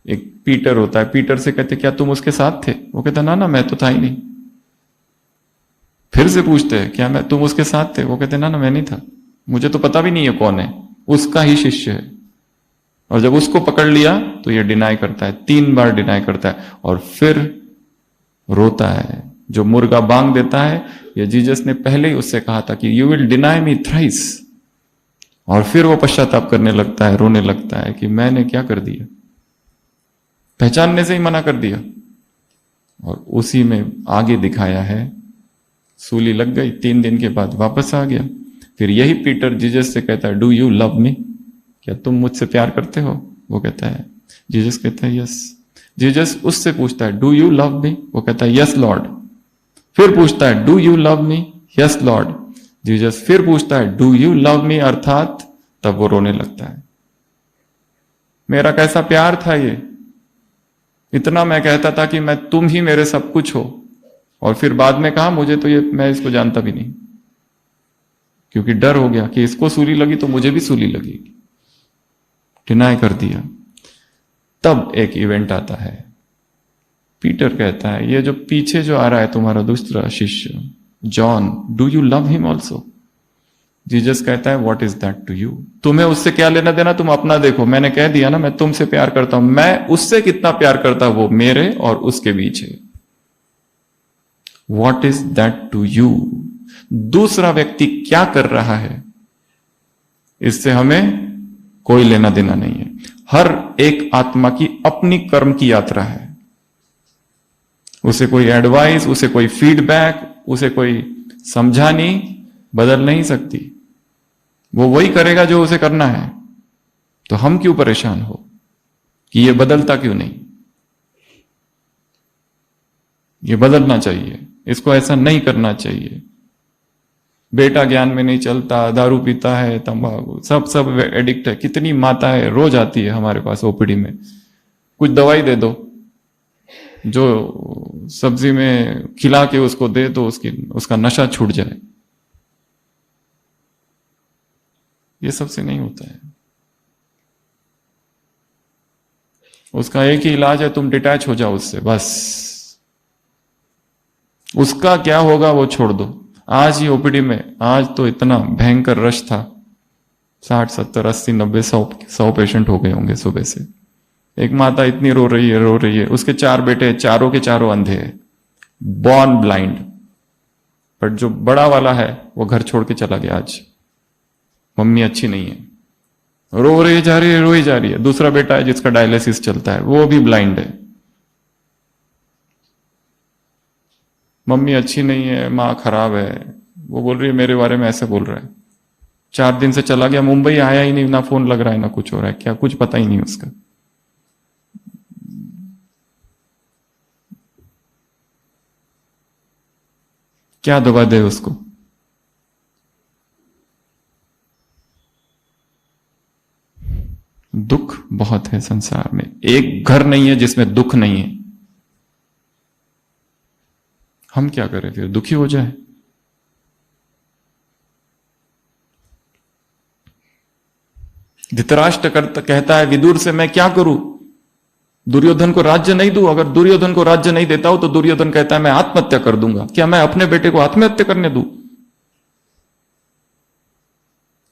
एक पीटर होता है, पीटर से कहते क्या तुम उसके साथ थे? वो कहता ना मैं तो था ही नहीं। फिर से पूछते हैं क्या तुम उसके साथ थे? वो कहते ना मैं नहीं था, मुझे तो पता भी नहीं है कौन है। उसका ही शिष्य है। और जब उसको पकड़ लिया तो ये डिनाई करता है, 3 बार डिनाई करता है और फिर रोता है। जो मुर्गा बांग देता है, ये जीसस ने पहले ही उससे कहा था कि you will deny me thrice. और फिर वो पश्चाताप करने लगता है, रोने लगता है कि मैंने क्या कर दिया, पहचानने से ही मना कर दिया। और उसी में आगे दिखाया है, सूली लग गई, 3 दिन के बाद वापस आ गया। फिर यही पीटर जीसस से कहता है, डू यू लव मी? क्या तुम मुझसे प्यार करते हो? वो कहता है, जीसस कहता है यस। जीसस उससे पूछता है, डू यू लव मी? वो कहता है यस लॉर्ड। फिर पूछता है, do you love me? Yes Lord. Jesus फिर पूछता है, डू यू लव मी? अर्थात तब वो रोने लगता है। मेरा कैसा प्यार था ये, इतना मैं कहता था कि मैं तुम ही मेरे सब कुछ हो, और फिर बाद में कहा मुझे तो ये, मैं इसको जानता भी नहीं, क्योंकि डर हो गया कि इसको सूली लगी तो मुझे भी सूली लगेगी। डिनाई कर दिया। तब एक इवेंट आता है। पीटर कहता है, ये जो पीछे जो आ रहा है तुम्हारा दूसरा शिष्य John, do you love him also? Jesus कहता है, what is that to you? तुम्हें उससे क्या लेना देना, तुम अपना देखो। मैंने कह दिया ना, मैं तुमसे प्यार करता हूं। मैं उससे कितना प्यार करता हूं, वो मेरे और उसके बीच है। What is that to you? दूसरा व्यक्ति क्या कर रहा है, इससे हमें कोई लेना देना नहीं है। हर एक आत्मा की अपनी कर्म की यात्रा है। उसे कोई एडवाइस, उसे कोई फीडबैक, उसे कोई समझानी बदल नहीं सकती। वो वही करेगा जो उसे करना है। तो हम क्यों परेशान हो कि ये बदलता क्यों नहीं? ये बदलना चाहिए, इसको ऐसा नहीं करना चाहिए। बेटा ज्ञान में नहीं चलता, दारू पीता है, तंबाकू, सब एडिक्ट है। कितनी माताएं रोज आती है हमारे पास ओपीडी में, कुछ दवाई दे दो, जो सब्जी में खिला के उसको दे दो, उसका नशा छूट जाए। ये सबसे नहीं होता है। उसका एक ही इलाज है, तुम डिटैच हो जाओ उससे, बस। उसका क्या होगा वो छोड़ दो। आज ही ओपीडी में, आज तो इतना भयंकर रश था, 60 70 80 90 100 पेशेंट हो गए होंगे सुबह से। एक माता इतनी रो रही है। उसके 4 बेटे, चारों के चारों अंधे हैं, बॉर्न ब्लाइंड। बट जो बड़ा वाला है वो घर छोड़ के चला गया आज। मम्मी अच्छी नहीं है, रो रही जा रही है। दूसरा बेटा है जिसका डायलिसिस चलता है, वो भी ब्लाइंड है। मम्मी अच्छी नहीं है, माँ खराब है, वो बोल रही है मेरे बारे में ऐसे बोल रहा है। 4 दिन से चला गया, मुंबई आया ही नहीं, ना फोन लग रहा है ना कुछ हो रहा है, क्या कुछ पता ही नहीं उसका। क्या दवा दे उसको? दुख बहुत है संसार में, एक घर नहीं है जिसमें दुख नहीं है। हम क्या करें फिर, दुखी हो जाए? धृतराष्ट्र कहता है विदुर से, मैं क्या करूं, दुर्योधन को राज्य नहीं दूं? अगर दुर्योधन को राज्य नहीं देता हूं तो दुर्योधन कहता है मैं आत्महत्या कर दूंगा। क्या मैं अपने बेटे को आत्महत्या करने दूं?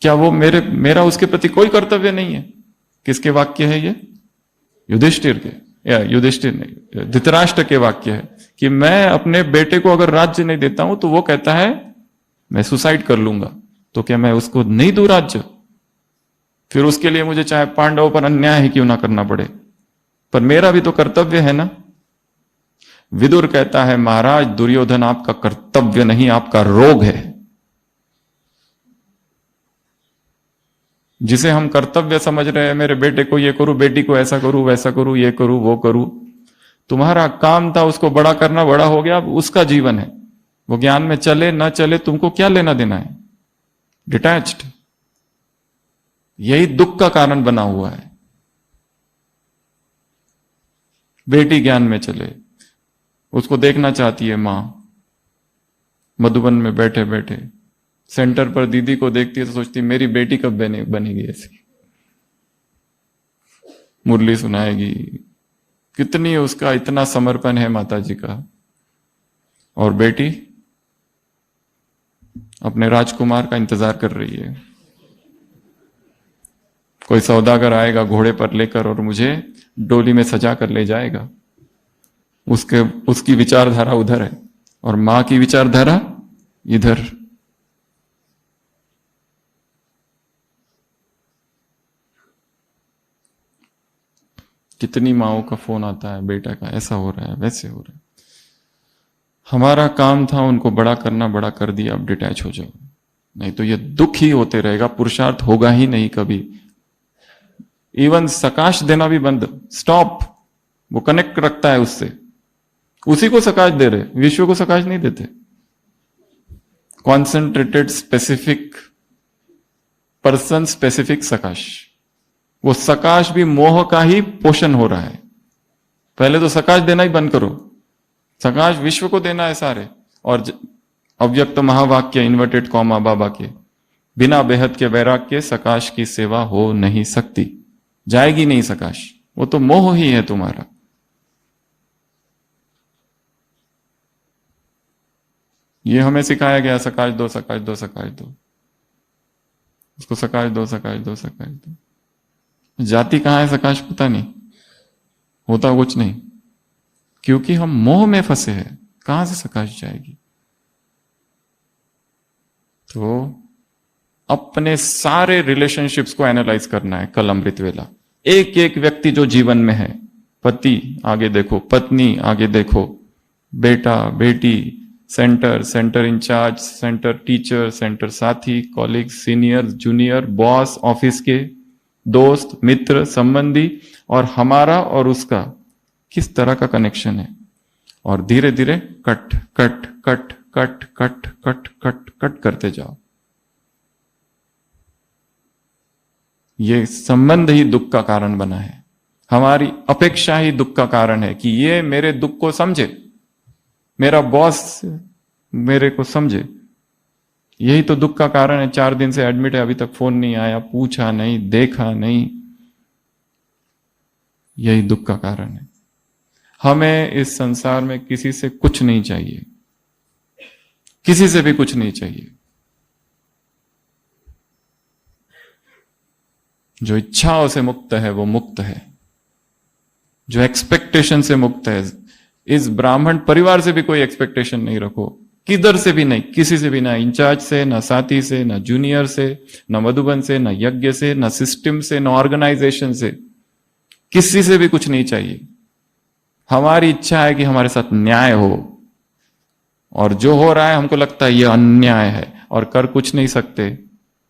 क्या वो मेरा उसके प्रति कोई कर्तव्य नहीं है? किसके वाक्य है ये? युधिष्ठिर के, या युधिष्ठिर नहीं, धृतराष्ट्र के वाक्य है कि मैं अपने बेटे को अगर राज्य नहीं देता हूं तो वो कहता है मैं सुसाइड कर लूंगा। तो क्या मैं उसको नहीं दूं राज्य? फिर उसके लिए मुझे चाहे पांडवों पर अन्याय ही क्यों ना करना पड़े, पर मेरा भी तो कर्तव्य है ना। विदुर कहता है महाराज दुर्योधन आपका कर्तव्य नहीं, आपका रोग है। जिसे हम कर्तव्य समझ रहे हैं, मेरे बेटे को ये करूं, बेटी को ऐसा करूं, वैसा करूं, ये करूं, वो करूं। तुम्हारा काम था उसको बड़ा करना, बड़ा हो गया, अब उसका जीवन है। वो ज्ञान में चले ना चले तुमको क्या लेना देना है? डिटैच्ड। यही दुख का कारण बना हुआ है। बेटी ज्ञान में चले, उसको देखना चाहती है मां, मधुबन में बैठे बैठे सेंटर पर दीदी को देखती है तो सोचती मेरी बेटी कब बनेगी ऐसी, मुरली सुनाएगी। कितनी उसका इतना समर्पण है माता जी का। और बेटी अपने राजकुमार का इंतजार कर रही है। कोई सौदागर आएगा घोड़े पर लेकर और मुझे डोली में सजा कर ले जाएगा। उसकी विचारधारा उधर है और मां की विचारधारा इधर। कितनी माओं का फोन आता है, बेटा का ऐसा हो रहा है, वैसे हो रहा है। हमारा काम था उनको बड़ा करना, बड़ा कर दिया, अब डिटैच हो जाओ। नहीं तो ये दुख ही होते रहेगा, पुरुषार्थ होगा ही नहीं कभी। इवन सकाश देना भी बंद, स्टॉप। वो कनेक्ट रखता है उससे, उसी को सकाश दे रहे, विश्व को सकाश नहीं देते। कॉन्सेंट्रेटेड स्पेसिफिक पर्सन स्पेसिफिक सकाश, वो सकाश भी मोह का ही पोषण हो रहा है। पहले तो सकाश देना ही बंद करो, सकाश विश्व को देना है सारे। और अव्यक्त महावाक्य इन्वर्टेड कॉमा बाबा के, बिना बेहद के वैराग के सकाश की सेवा हो नहीं सकती, जाएगी नहीं सकाश, वो तो मोह ही है तुम्हारा। ये हमें सिखाया गया, सकाश दो सकाश दो सकाश दो, उसको सकाश दो सकाश दो सकाश दो। जाति कहां है सकाश पता नहीं, होता कुछ नहीं, क्योंकि हम मोह में फंसे हैं। कहां से सकाश जाएगी? तो अपने सारे रिलेशनशिप्स को एनालाइज करना है कल अमृत वेला। एक एक व्यक्ति जो जीवन में है, पति आगे देखो, पत्नी आगे देखो, बेटा बेटी, centre, centre incharge, centre teacher, centre साथी, colleague, senior, junior, boss, office के दोस्त, मित्र, संबंधी, और हमारा और उसका किस तरह का कनेक्शन है। और धीरे धीरे cut cut cut cut cut cut cut cut करते जाओ। ये संबंध ही दुख का कारण बना है, हमारी अपेक्षा ही दुख का कारण है कि ये मेरे दुख को समझे, मेरा बॉस मेरे को समझे। यही तो दुख का कारण है। 4 दिन से एडमिट है, अभी तक फोन नहीं आया, पूछा नहीं, देखा नहीं, यही दुख का कारण है। हमें इस संसार में किसी से कुछ नहीं चाहिए, किसी से भी कुछ नहीं चाहिए। जो इच्छाओं से मुक्त है वो मुक्त है, जो एक्सपेक्टेशन से मुक्त है। इस ब्राह्मण परिवार से भी कोई एक्सपेक्टेशन नहीं रखो, किधर से भी नहीं, किसी से भी ना, इंचार्ज से, ना साथी से, ना जूनियर से, ना मधुबन से, ना यज्ञ से, ना सिस्टम से, ना ऑर्गेनाइजेशन से, किसी से भी कुछ नहीं चाहिए। हमारी इच्छा है कि हमारे साथ न्याय हो, और जो हो रहा है हमको लगता है ये अन्याय है, और कर कुछ नहीं सकते,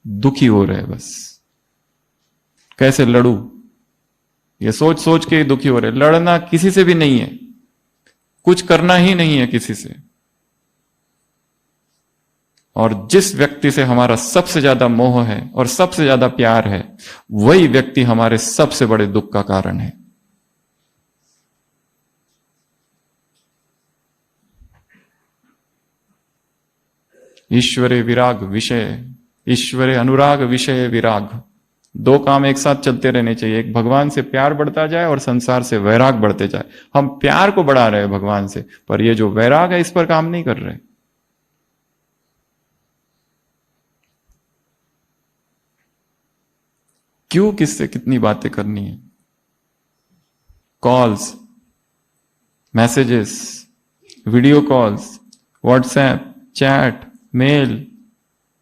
दुखी हो रहे बस। कैसे लड़ू, ये सोच सोच के दुखी हो रहे। लड़ना किसी से भी नहीं है, कुछ करना ही नहीं है किसी से। और जिस व्यक्ति से हमारा सबसे ज्यादा मोह है और सबसे ज्यादा प्यार है, वही व्यक्ति हमारे सबसे बड़े दुख का कारण है। ईश्वरे विराग विषय, ईश्वरे अनुराग विषय विराग, 2 काम एक साथ चलते रहने चाहिए। एक भगवान से प्यार बढ़ता जाए और संसार से वैराग बढ़ते जाए। हम प्यार को बढ़ा रहे हैं भगवान से, पर ये जो वैराग है इस पर काम नहीं कर रहे। क्यों, किससे कितनी बातें करनी है? Calls, messages, video calls, WhatsApp, chat, mail,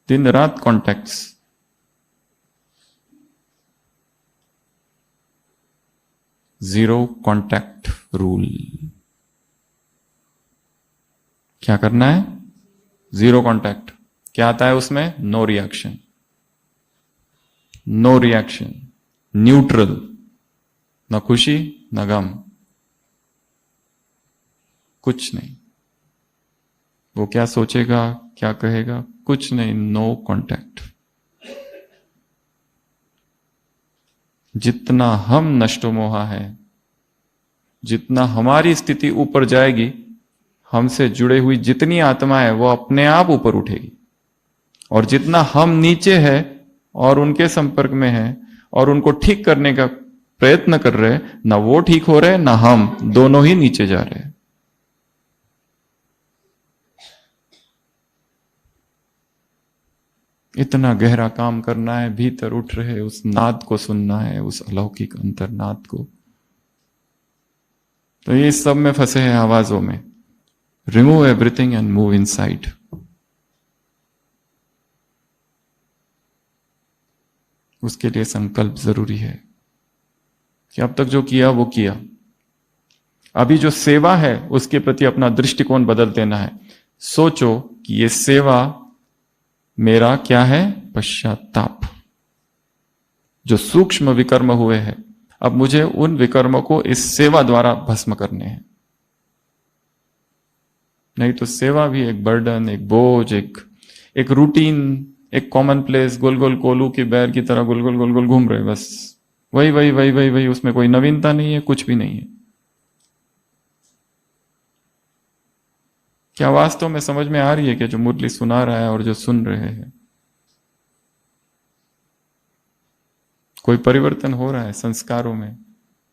दिन रात कॉन्टैक्ट्स। Zero contact rule. क्या करना है? Zero contact. क्या आता है उसमें? No reaction, no reaction, neutral, न खुशी न गम, कुछ नहीं। वो क्या सोचेगा, क्या कहेगा, कुछ नहीं, नो कॉन्टैक्ट। जितना हम नष्टो मोहा है, जितना हमारी स्थिति ऊपर जाएगी, हमसे जुड़े हुई जितनी आत्मा है वो अपने आप ऊपर उठेगी। और जितना हम नीचे है और उनके संपर्क में है और उनको ठीक करने का प्रयत्न कर रहे, ना वो ठीक हो रहे ना हम, दोनों ही नीचे जा रहे हैं। इतना गहरा काम करना है, भीतर उठ रहे उस नाद को सुनना है, उस अलौकिक अंतर्नाद को। तो ये सब में फंसे हैं आवाजों में। Remove everything and move inside. उसके लिए संकल्प जरूरी है कि अब तक जो किया वो किया। अभी जो सेवा है उसके प्रति अपना दृष्टिकोण बदल देना है। सोचो कि ये सेवा मेरा क्या है? पश्चाताप। जो सूक्ष्म विकर्म हुए हैं, अब मुझे उन विकर्मों को इस सेवा द्वारा भस्म करने हैं। नहीं तो सेवा भी एक बर्डन, एक बोझ, एक रूटीन, एक कॉमन प्लेस, गोल गोल कोलू की बैर की तरह गोल गोल गोल गोल घूम रहे, बस वही वही वही वही वही, उसमें कोई नवीनता नहीं है, कुछ भी नहीं है। क्या वास्तव में समझ में आ रही है कि जो मुरली सुना रहा है और जो सुन रहे हैं, कोई परिवर्तन हो रहा है संस्कारों में?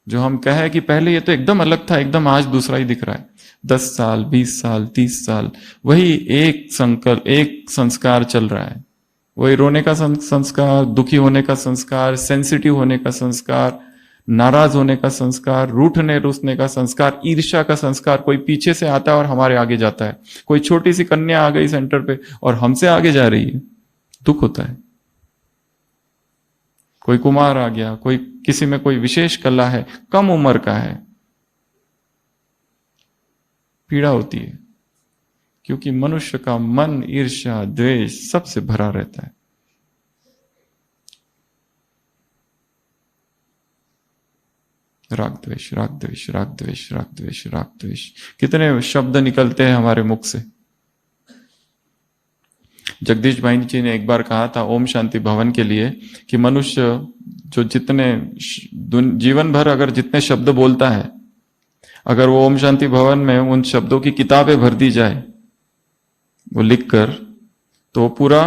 जो हम कहे कि पहले ये तो एकदम अलग था, एकदम आज दूसरा ही दिख रहा है। 10 साल, 20 साल, 30 साल वही एक संकल्प, एक संस्कार चल रहा है। वही रोने का संस्कार, दुखी होने का संस्कार, सेंसिटिव होने का संस्कार, नाराज होने का संस्कार, रूठने रूसने का संस्कार, ईर्ष्या का संस्कार। कोई पीछे से आता है और हमारे आगे जाता है। कोई छोटी सी कन्या आ गई सेंटर पे और हमसे आगे जा रही है, दुख होता है। कोई कुमार आ गया, कोई किसी में कोई विशेष कला है, कम उम्र का है, पीड़ा होती है। क्योंकि मनुष्य का मन ईर्ष्या द्वेष सबसे भरा रहता है। राग द्वेष, राग द्वेष, राग द्वेष, राग द्वेष, राग द्वेष, कितने शब्द निकलते हैं हमारे मुख से। जगदीश भाई जी ने एक बार कहा था ओम शांति भवन के लिए कि मनुष्य जो जितने जीवन भर अगर जितने शब्द बोलता है, अगर वो ओम शांति भवन में उन शब्दों की किताबें भर दी जाए, वो लिखकर, तो पूरा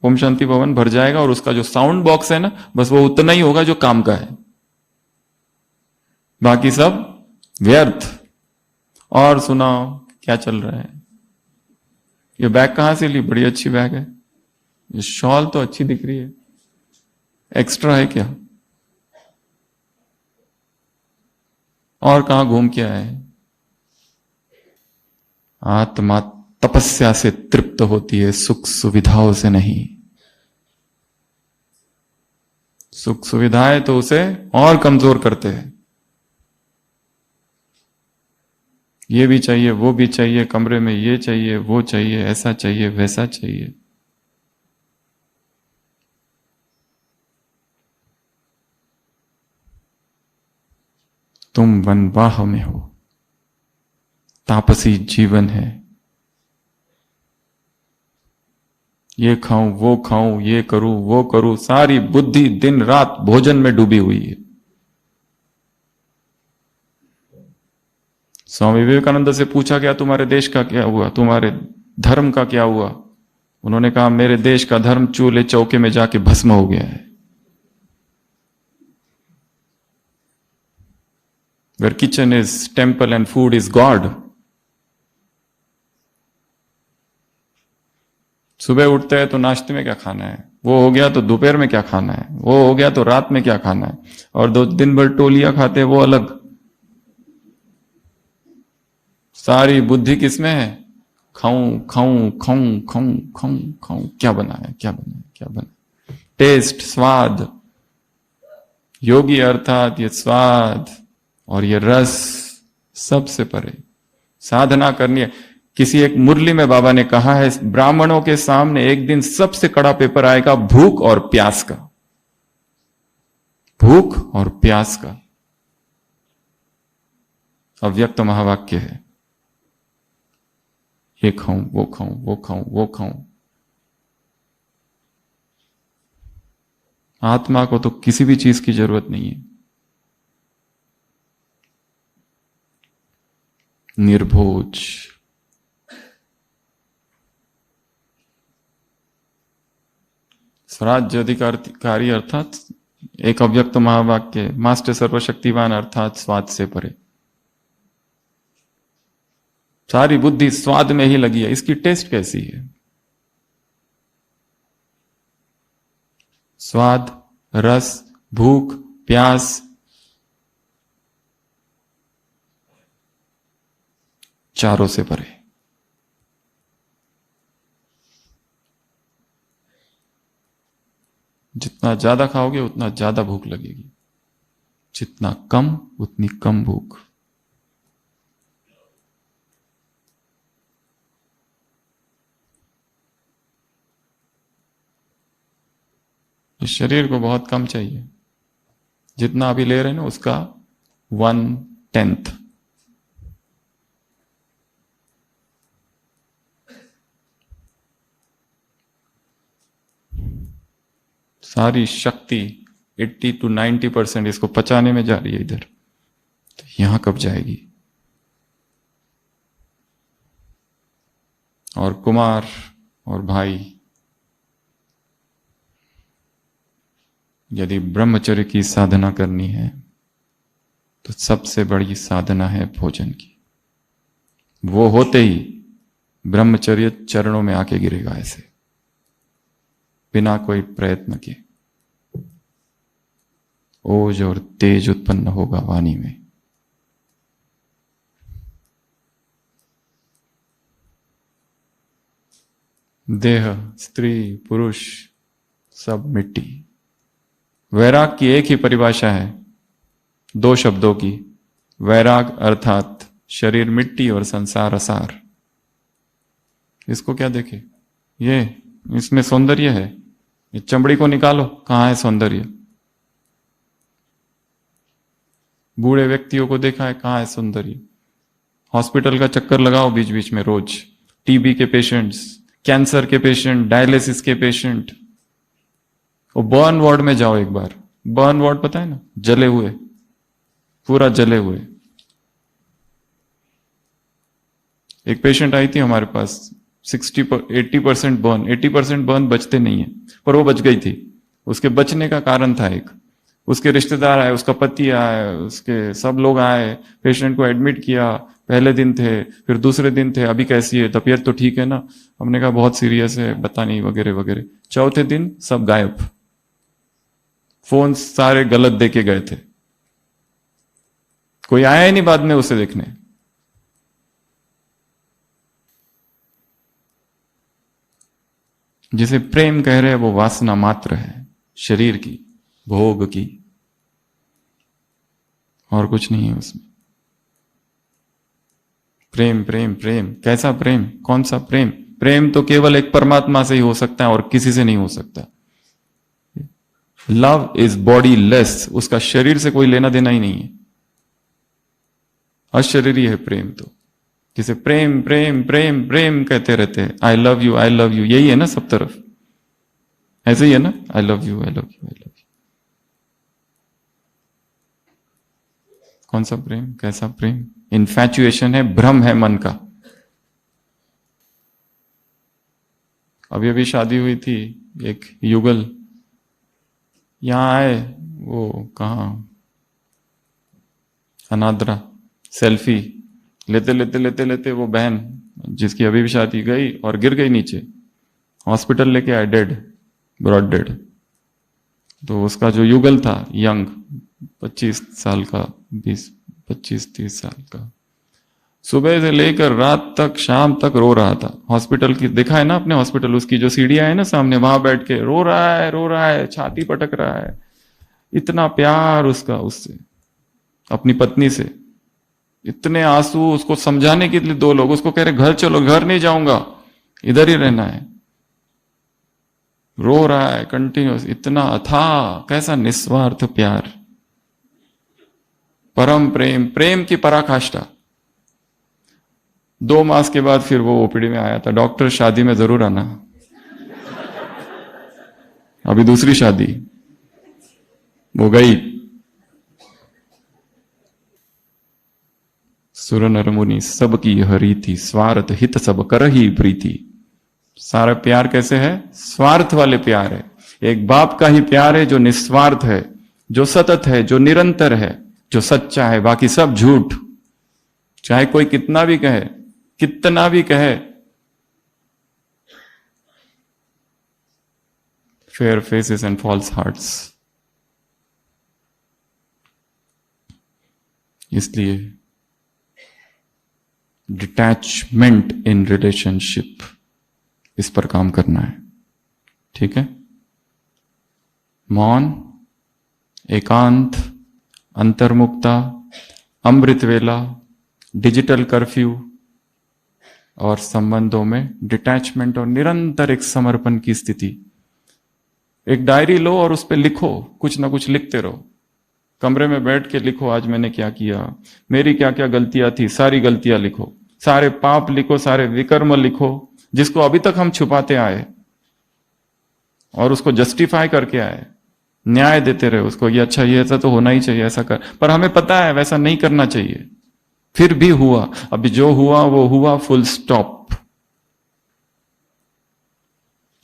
ओम शांति भवन भर जाएगा। और उसका जो साउंड बॉक्स है ना, बस वो उतना ही होगा जो काम का है, बाकी सब व्यर्थ। और सुनाओ क्या चल रहा है? ये बैग कहां से ली? बड़ी अच्छी बैग है। ये शॉल तो अच्छी दिख रही है, एक्स्ट्रा है क्या? और कहां घूम के आए? आत्मा तपस्या से तृप्त होती है, सुख सुविधाओं से नहीं। सुख सुविधाएं तो उसे और कमजोर करते हैं। ये भी चाहिए, वो भी चाहिए, कमरे में ये चाहिए, वो चाहिए, ऐसा चाहिए, वैसा चाहिए। तुम वनवाह में हो, तापसी जीवन है। ये खाऊं, वो खाऊं, ये करूं, वो करूं, सारी बुद्धि दिन रात भोजन में डूबी हुई है। स्वामी विवेकानंद से पूछा गया तुम्हारे देश का क्या हुआ, तुम्हारे धर्म का क्या हुआ? उन्होंने कहा मेरे देश का धर्म चूल्हे चौके में जाके भस्म हो गया है। Where kitchen is temple and food is God. सुबह उठते हैं तो नाश्ते में क्या खाना है, वो हो गया तो दोपहर में क्या खाना है, वो हो गया तो रात में क्या खाना है, और दो दिन भर टोलियां खाते हैं, वो अलग। सारी बुद्धि किसमें है? खाऊं खाऊं खाऊं खाऊं खाऊं खाऊं, क्या बना है, क्या बना है, क्या बना है। टेस्ट, स्वाद। योगी अर्थात ये स्वाद और ये रस सबसे परे साधना करनी है। किसी एक मुरली में बाबा ने कहा है, ब्राह्मणों के सामने एक दिन सबसे कड़ा पेपर आएगा भूख और प्यास का। भूख और प्यास का अव्यक्त महावाक्य है। ये खाऊं, वो खाऊं, वो खाऊं, वो खाऊं। आत्मा को तो किसी भी चीज की जरूरत नहीं है। निर्भोज। स्वराज्य अधिकारी अर्थात एक अव्यक्त महावाक्य, मास्टर सर्वशक्तिवान अर्थात स्वाद से परे। सारी बुद्धि स्वाद में ही लगी है। इसकी टेस्ट कैसी है? स्वाद, रस, भूख, प्यास, चारों से परे। जितना ज्यादा खाओगे उतना ज्यादा भूख लगेगी, जितना कम उतनी कम भूख। इस शरीर को बहुत कम चाहिए, जितना अभी ले रहे हैं ना उसका 1/10। सारी शक्ति 80 to 90% इसको पचाने में जा रही है इधर, तो यहां कब जाएगी? और कुमार और भाई, यदि ब्रह्मचर्य की साधना करनी है तो सबसे बड़ी साधना है भोजन की। वो होते ही ब्रह्मचर्य चरणों में आके गिरेगा ऐसे, बिना कोई प्रयत्न के। ओज और तेज उत्पन्न होगा वाणी में। देह, स्त्री, पुरुष सब मिट्टी। वैराग की एक ही परिभाषा है, 2 शब्दों की। वैराग अर्थात शरीर मिट्टी और संसार असार। इसको क्या देखे? ये इसमें सौंदर्य है, ये चमड़ी को निकालो, कहां है सौंदर्य? बूढ़े व्यक्तियों को देखा है, कहां है सौंदर्य? हॉस्पिटल का चक्कर लगाओ बीच बीच में रोज। टीबी के पेशेंट्स, कैंसर के पेशेंट, डायलिसिस के पेशेंट, वो बर्न वार्ड में जाओ एक बार। बर्न वार्ड पता है ना, जले हुए, पूरा जले हुए। एक पेशेंट आई थी हमारे पास, 80% बर्न, 80% बर्न बचते नहीं है, पर वो बच गई थी। उसके बचने का कारण था एक, उसके रिश्तेदार आए, उसका पति आए, उसके सब लोग आए, पेशेंट को एडमिट किया। पहले दिन थे, फिर दूसरे दिन थे, अभी कैसी है, तबीयत तो ठीक है ना? हमने कहा बहुत सीरियस है, बता नहीं, वगैरह वगैरह। चौथे दिन सब गायब, फोन सारे गलत देके गए थे, कोई आया ही नहीं बाद में उसे देखने। जिसे प्रेम कह रहे हैं वो वासना मात्र है, शरीर की, भोग की, और कुछ नहीं है उसमें। प्रेम प्रेम प्रेम, कैसा प्रेम? कौन सा प्रेम? प्रेम तो केवल एक परमात्मा से ही हो सकता है और किसी से नहीं हो सकता। लव इज बॉडी लेस, उसका शरीर से कोई लेना देना ही नहीं है, अशरीरी है प्रेम। तो जिसे प्रेम प्रेम प्रेम प्रेम कहते रहते हैं, I love you, I love you, यही है ना सब तरफ, ऐसे ही है ना, I love you, I love you, I love you. कौन सा प्रेम? कैसा प्रेम? इन्फैचुएशन है, भ्रम है मन का। अभी अभी शादी हुई थी, एक युगल यहां आए, वो कहां, अनाद्रा, सेल्फी लेते लेते लेते लेते वो बहन जिसकी अभी भी शादी गई और गिर गई नीचे, हॉस्पिटल लेके आए, डेड, ब्रॉड डेड। तो उसका जो युगल था, यंग, 25 साल का, 25-30 साल का, सुबह से लेकर रात तक, शाम तक रो रहा था। हॉस्पिटल की देखा है ना अपने, हॉस्पिटल उसकी जो सीढ़ियां है ना सामने, वहां बैठ के रो रहा है, रो रहा है, छाती पटक रहा है। इतना प्यार उसका उससे, अपनी पत्नी से, इतने आंसू। उसको समझाने के लिए 2 लोग उसको कह रहे घर चलो, घर नहीं जाऊंगा, इधर ही रहना है। रो रहा है कंटिन्यूस, इतना अथाह, कैसा निस्वार्थ प्यार, परम प्रेम, प्रेम की पराकाष्ठा। 2 मास के बाद फिर वो ओपीडी में आया था, डॉक्टर शादी में जरूर आना, अभी दूसरी शादी, वो गई। सुर नर मुनि सबकी हरी थी, स्वार्थ हित सब करही प्रीति। सारा प्यार कैसे है? स्वार्थ वाले प्यार है। एक बाप का ही प्यार है जो निस्वार्थ है, जो सतत है, जो निरंतर है, जो सच्चा है, बाकी सब झूठ। चाहे कोई कितना भी कहे, कितना भी कहे, fair faces and false hearts. इसलिए डिटैचमेंट इन रिलेशनशिप, इस पर काम करना है, ठीक है? मौन, एकांत, अंतर्मुक्ता, अमृत वेला, डिजिटल कर्फ्यू, और संबंधों में डिटैचमेंट और निरंतर एक समर्पण की स्थिति। एक डायरी लो और उस पर लिखो, कुछ ना कुछ लिखते रहो। कमरे में बैठ के लिखो, आज मैंने क्या किया, मेरी क्या क्या गलतियां थी, सारी गलतियां लिखो, सारे पाप लिखो, सारे विकर्म लिखो, जिसको अभी तक हम छुपाते आए और उसको जस्टिफाई करके आए, न्याय देते रहे उसको, ये अच्छा, ये ऐसा तो होना ही चाहिए, ऐसा कर, पर हमें पता है वैसा नहीं करना चाहिए, फिर भी हुआ। अभी जो हुआ वो हुआ, फुल स्टॉप।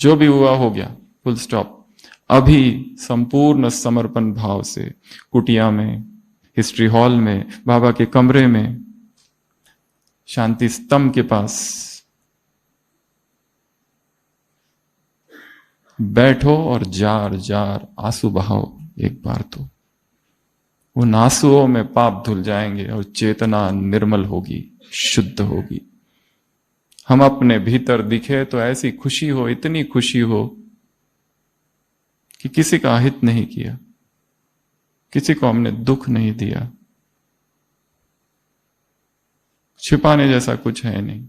जो भी हुआ हो गया, फुल स्टॉप। अभी संपूर्ण समर्पण भाव से कुटिया में, हिस्ट्री हॉल में, बाबा के कमरे में, शांति स्तंभ के पास बैठो और जार जार आंसू बहाओ एक बार तो। उन आंसुओं में पाप धुल जाएंगे और चेतना निर्मल होगी, शुद्ध होगी। हम अपने भीतर दिखे तो ऐसी खुशी हो, इतनी खुशी हो कि किसी का अहित नहीं किया, किसी को हमने दुख नहीं दिया, छिपाने जैसा कुछ है नहीं।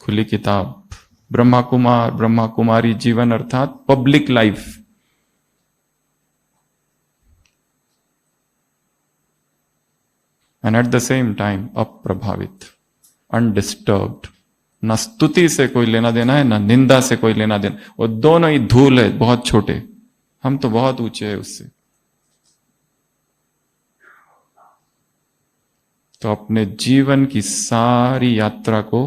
खुली किताब, ब्रह्मा कुमार, ब्रह्मा कुमारी जीवन अर्थात public life. And at the same time अप्रभावित, अनडिस्टर्ब्ड। ना स्तुति से कोई लेना देना है, ना निंदा से कोई लेना देना, वो दोनों ही धूल है, बहुत छोटे। हम तो बहुत ऊंचे हैं उससे। तो अपने जीवन की सारी यात्रा को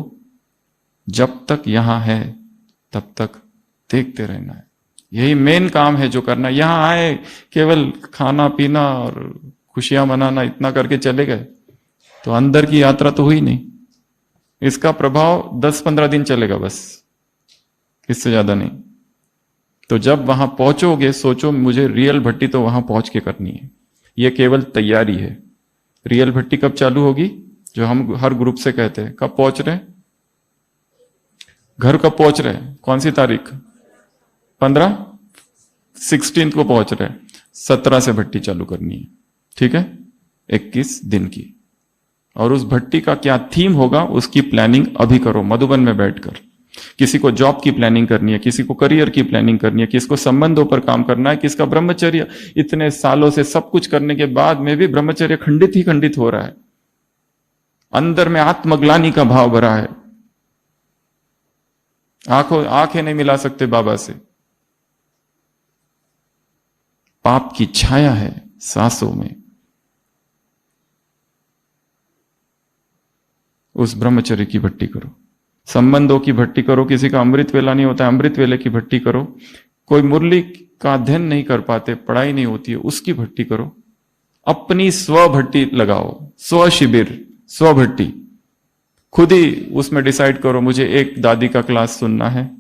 जब तक यहां है तब तक देखते रहना है। यही मेन काम है जो करना। यहां आए केवल खाना पीना और खुशियां मनाना, इतना करके चले गए तो अंदर की यात्रा तो हुई नहीं। इसका प्रभाव 10-15 दिन चलेगा बस, इससे ज्यादा नहीं। तो जब वहां पहुंचोगे, सोचो मुझे रियल भट्टी तो वहां पहुंच के करनी है। यह केवल तैयारी है। रियल भट्टी कब चालू होगी, जो हम हर ग्रुप से कहते हैं। कब पहुंच रहे, घर कब पहुंच रहे, कौन सी तारीख, 16 को पहुंच रहे, 17 से भट्टी चालू करनी है, ठीक है, 21 दिन की। और उस भट्टी का क्या थीम होगा, उसकी प्लानिंग अभी करो मधुबन में बैठकर। किसी को जॉब की प्लानिंग करनी है, किसी को करियर की प्लानिंग करनी है, किसको संबंधों पर काम करना है, किसका ब्रह्मचर्य, इतने सालों से सब कुछ करने के बाद में भी ब्रह्मचर्य खंडित ही खंडित हो रहा है। अंदर में आत्मग्लानि का भाव भरा है। आंखें नहीं मिला सकते बाबा से। पाप की छाया है सांसों में। उस ब्रह्मचर्य की भट्टी करो, संबंधों की भट्टी करो। किसी का अमृत वेला नहीं होता, अमृत वेले की भट्टी करो। कोई मुरली का अध्ययन नहीं कर पाते, पढ़ाई नहीं होती है, उसकी भट्टी करो। अपनी स्व भट्टी लगाओ, स्व शिविर, स्व भट्टी। खुद ही उसमें डिसाइड करो, मुझे एक दादी का क्लास सुनना है,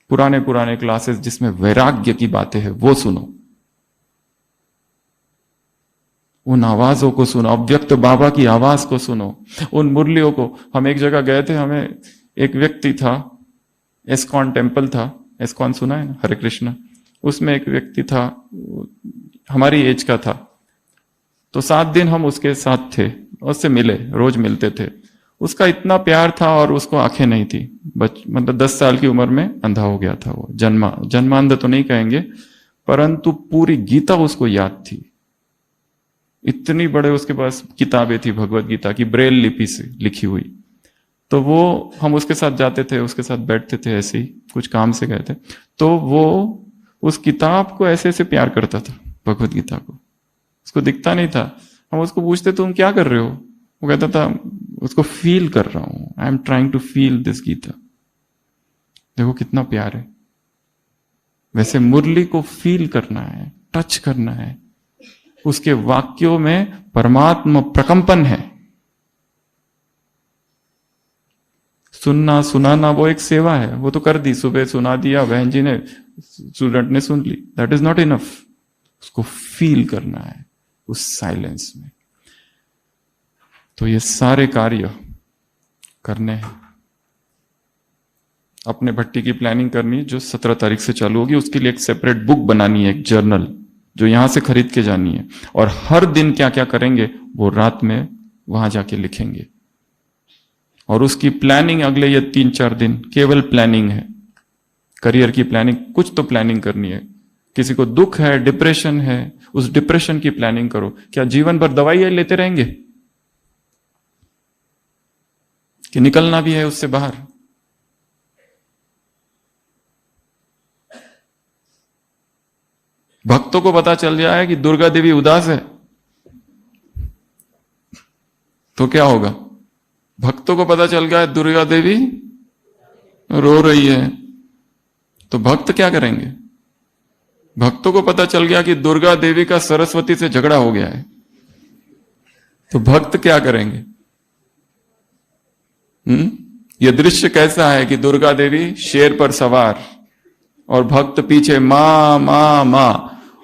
पुराने पुराने क्लासेस जिसमें वैराग्य की बातें हैं वो सुनो। उन आवाजों को सुनो, अव्यक्त बाबा की आवाज को सुनो, उन मुरलियों को। हम एक जगह गए थे, हमें एक व्यक्ति था, एस्कॉन टेम्पल था, एस्कॉन सुना है ना, हरे कृष्णा। उसमें एक व्यक्ति था, हमारी एज का था। तो 7 दिन हम उसके साथ थे, उससे मिले, रोज मिलते थे। उसका इतना प्यार था और उसको आंखें नहीं थी। मतलब 10 साल की उम्र में अंधा हो गया था वो। जन्मांध तो नहीं कहेंगे, परंतु पूरी गीता उसको याद थी। इतनी बड़े उसके पास किताबें थी भगवत गीता की, ब्रेल लिपि से लिखी हुई। तो वो, हम उसके साथ जाते थे, उसके साथ बैठते थे, ऐसे ही कुछ काम से गए थे। तो वो उस किताब को ऐसे ऐसे प्यार करता था, भगवत गीता को। उसको दिखता नहीं था। हम उसको पूछते तुम क्या कर रहे हो, वो कहता था उसको फील कर रहा हूं, I am trying to feel this Gita. देखो कितना प्यार है। वैसे मुरली को फील करना है, टच करना है। उसके वाक्यों में परमात्मा प्रकंपन है। सुनना सुनाना वो एक सेवा है, वो तो कर दी, सुबह सुना दिया, बहन जी ने, स्टूडेंट ने सुन ली, दैट इज नॉट इनफ। उसको फील करना है उस साइलेंस में। तो ये सारे कार्य करने हैं। अपने भट्टी की प्लानिंग करनी, जो 17 तारीख से चालू होगी। उसके लिए एक सेपरेट बुक बनानी है, एक जर्नल, जो यहां से खरीद के जानी है। और हर दिन क्या क्या करेंगे वो रात में वहां जाके लिखेंगे। और उसकी प्लानिंग अगले ये 3-4 दिन केवल प्लानिंग है। करियर की प्लानिंग, कुछ तो प्लानिंग करनी है। किसी को दुख है, डिप्रेशन है, उस डिप्रेशन की प्लानिंग करो। क्या जीवन भर दवाइयां लेते रहेंगे कि निकलना भी है उससे बाहर? भक्तों को पता चल जाए कि दुर्गा देवी उदास है तो क्या होगा? भक्तों को पता चल गया है दुर्गा देवी रो रही है तो भक्त क्या करेंगे? भक्तों को पता चल गया कि दुर्गा देवी का सरस्वती से झगड़ा हो गया है तो भक्त क्या करेंगे? यह दृश्य कैसा है कि दुर्गा देवी शेर पर सवार और भक्त पीछे मां मां मां,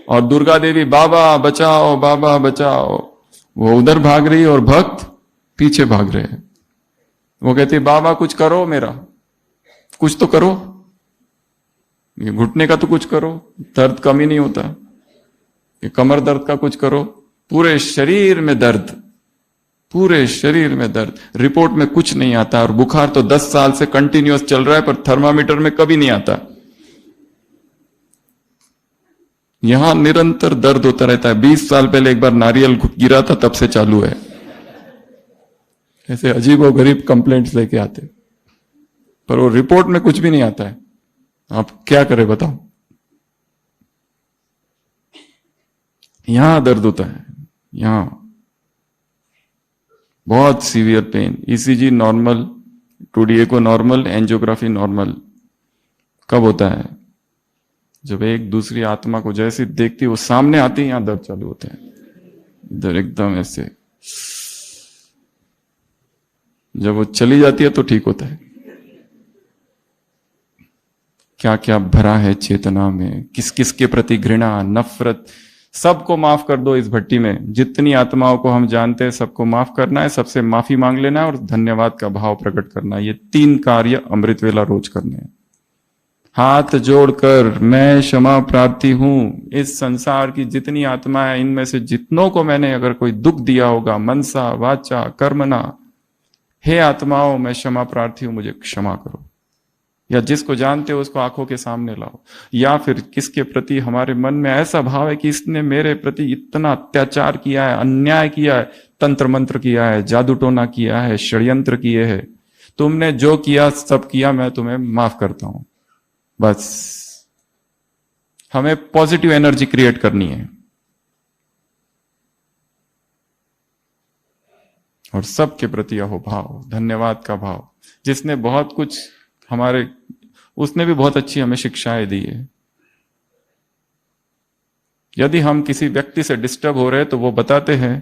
और दुर्गा देवी बाबा बचाओ बाबा बचाओ, वो उधर भाग रही और भक्त पीछे भाग रहे हैं। वो कहती बाबा कुछ करो, मेरा कुछ तो करो, ये घुटने का तो कुछ करो, दर्द कम ही नहीं होता, ये कमर दर्द का कुछ करो, पूरे शरीर में दर्द, पूरे शरीर में दर्द, रिपोर्ट में कुछ नहीं आता, और बुखार तो 10 साल से कंटिन्यूअस चल रहा है पर थर्मामीटर में कभी नहीं आता। यहां निरंतर दर्द होता रहता है। 20 साल पहले एक बार नारियल गिरा था, तब से चालू है। ऐसे अजीब और गरीब कंप्लेंट्स लेके आते, पर वो रिपोर्ट में कुछ भी नहीं आता है। आप क्या करें बताओ? यहां दर्द होता है, यहां बहुत severe pain. ECG normal, 2DA को नॉर्मल, एंजियोग्राफी नॉर्मल। कब होता है? जब एक दूसरी आत्मा को जैसे देखती वो सामने आती है, यहां दर्द चालू होता है, इधर एकदम ऐसे। जब वो चली जाती है तो ठीक होता है। क्या क्या भरा है चेतना में, किस किस के प्रति घृणा, नफरत, सबको माफ कर दो। इस भट्टी में जितनी आत्माओं को हम जानते हैं सबको माफ करना है, सबसे माफी मांग लेना है और धन्यवाद का भाव प्रकट करना है। ये 3 कार्य अमृत वेला रोज करने हैं। हाथ जोड़कर मैं क्षमा प्रार्थी हूं, इस संसार की जितनी आत्मा है इनमें से जितनों को मैंने अगर कोई दुख दिया होगा मनसा वाचा कर्मणा, हे आत्माओं मैं क्षमा प्रार्थी हूं, मुझे क्षमा करो। या जिसको जानते हो उसको आंखों के सामने लाओ। या फिर किसके प्रति हमारे मन में ऐसा भाव है कि इसने मेरे प्रति इतना अत्याचार किया है, अन्याय किया है, तंत्र मंत्र किया है, जादू टोना किया है, षड्यंत्र किए हैं, तुमने जो किया सब किया, मैं तुम्हें माफ करता हूं। बस हमें पॉजिटिव एनर्जी क्रिएट करनी है और सबके प्रति अहोभाव, धन्यवाद का भाव। जिसने बहुत कुछ हमारे, उसने भी बहुत अच्छी हमें शिक्षाएं दी है। यदि हम किसी व्यक्ति से डिस्टर्ब हो रहे हैं तो वो बताते हैं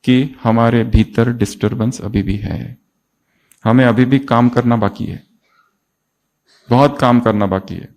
कि हमारे भीतर डिस्टरबेंस अभी भी है, हमें अभी भी काम करना बाकी है, बहुत काम करना बाकी है।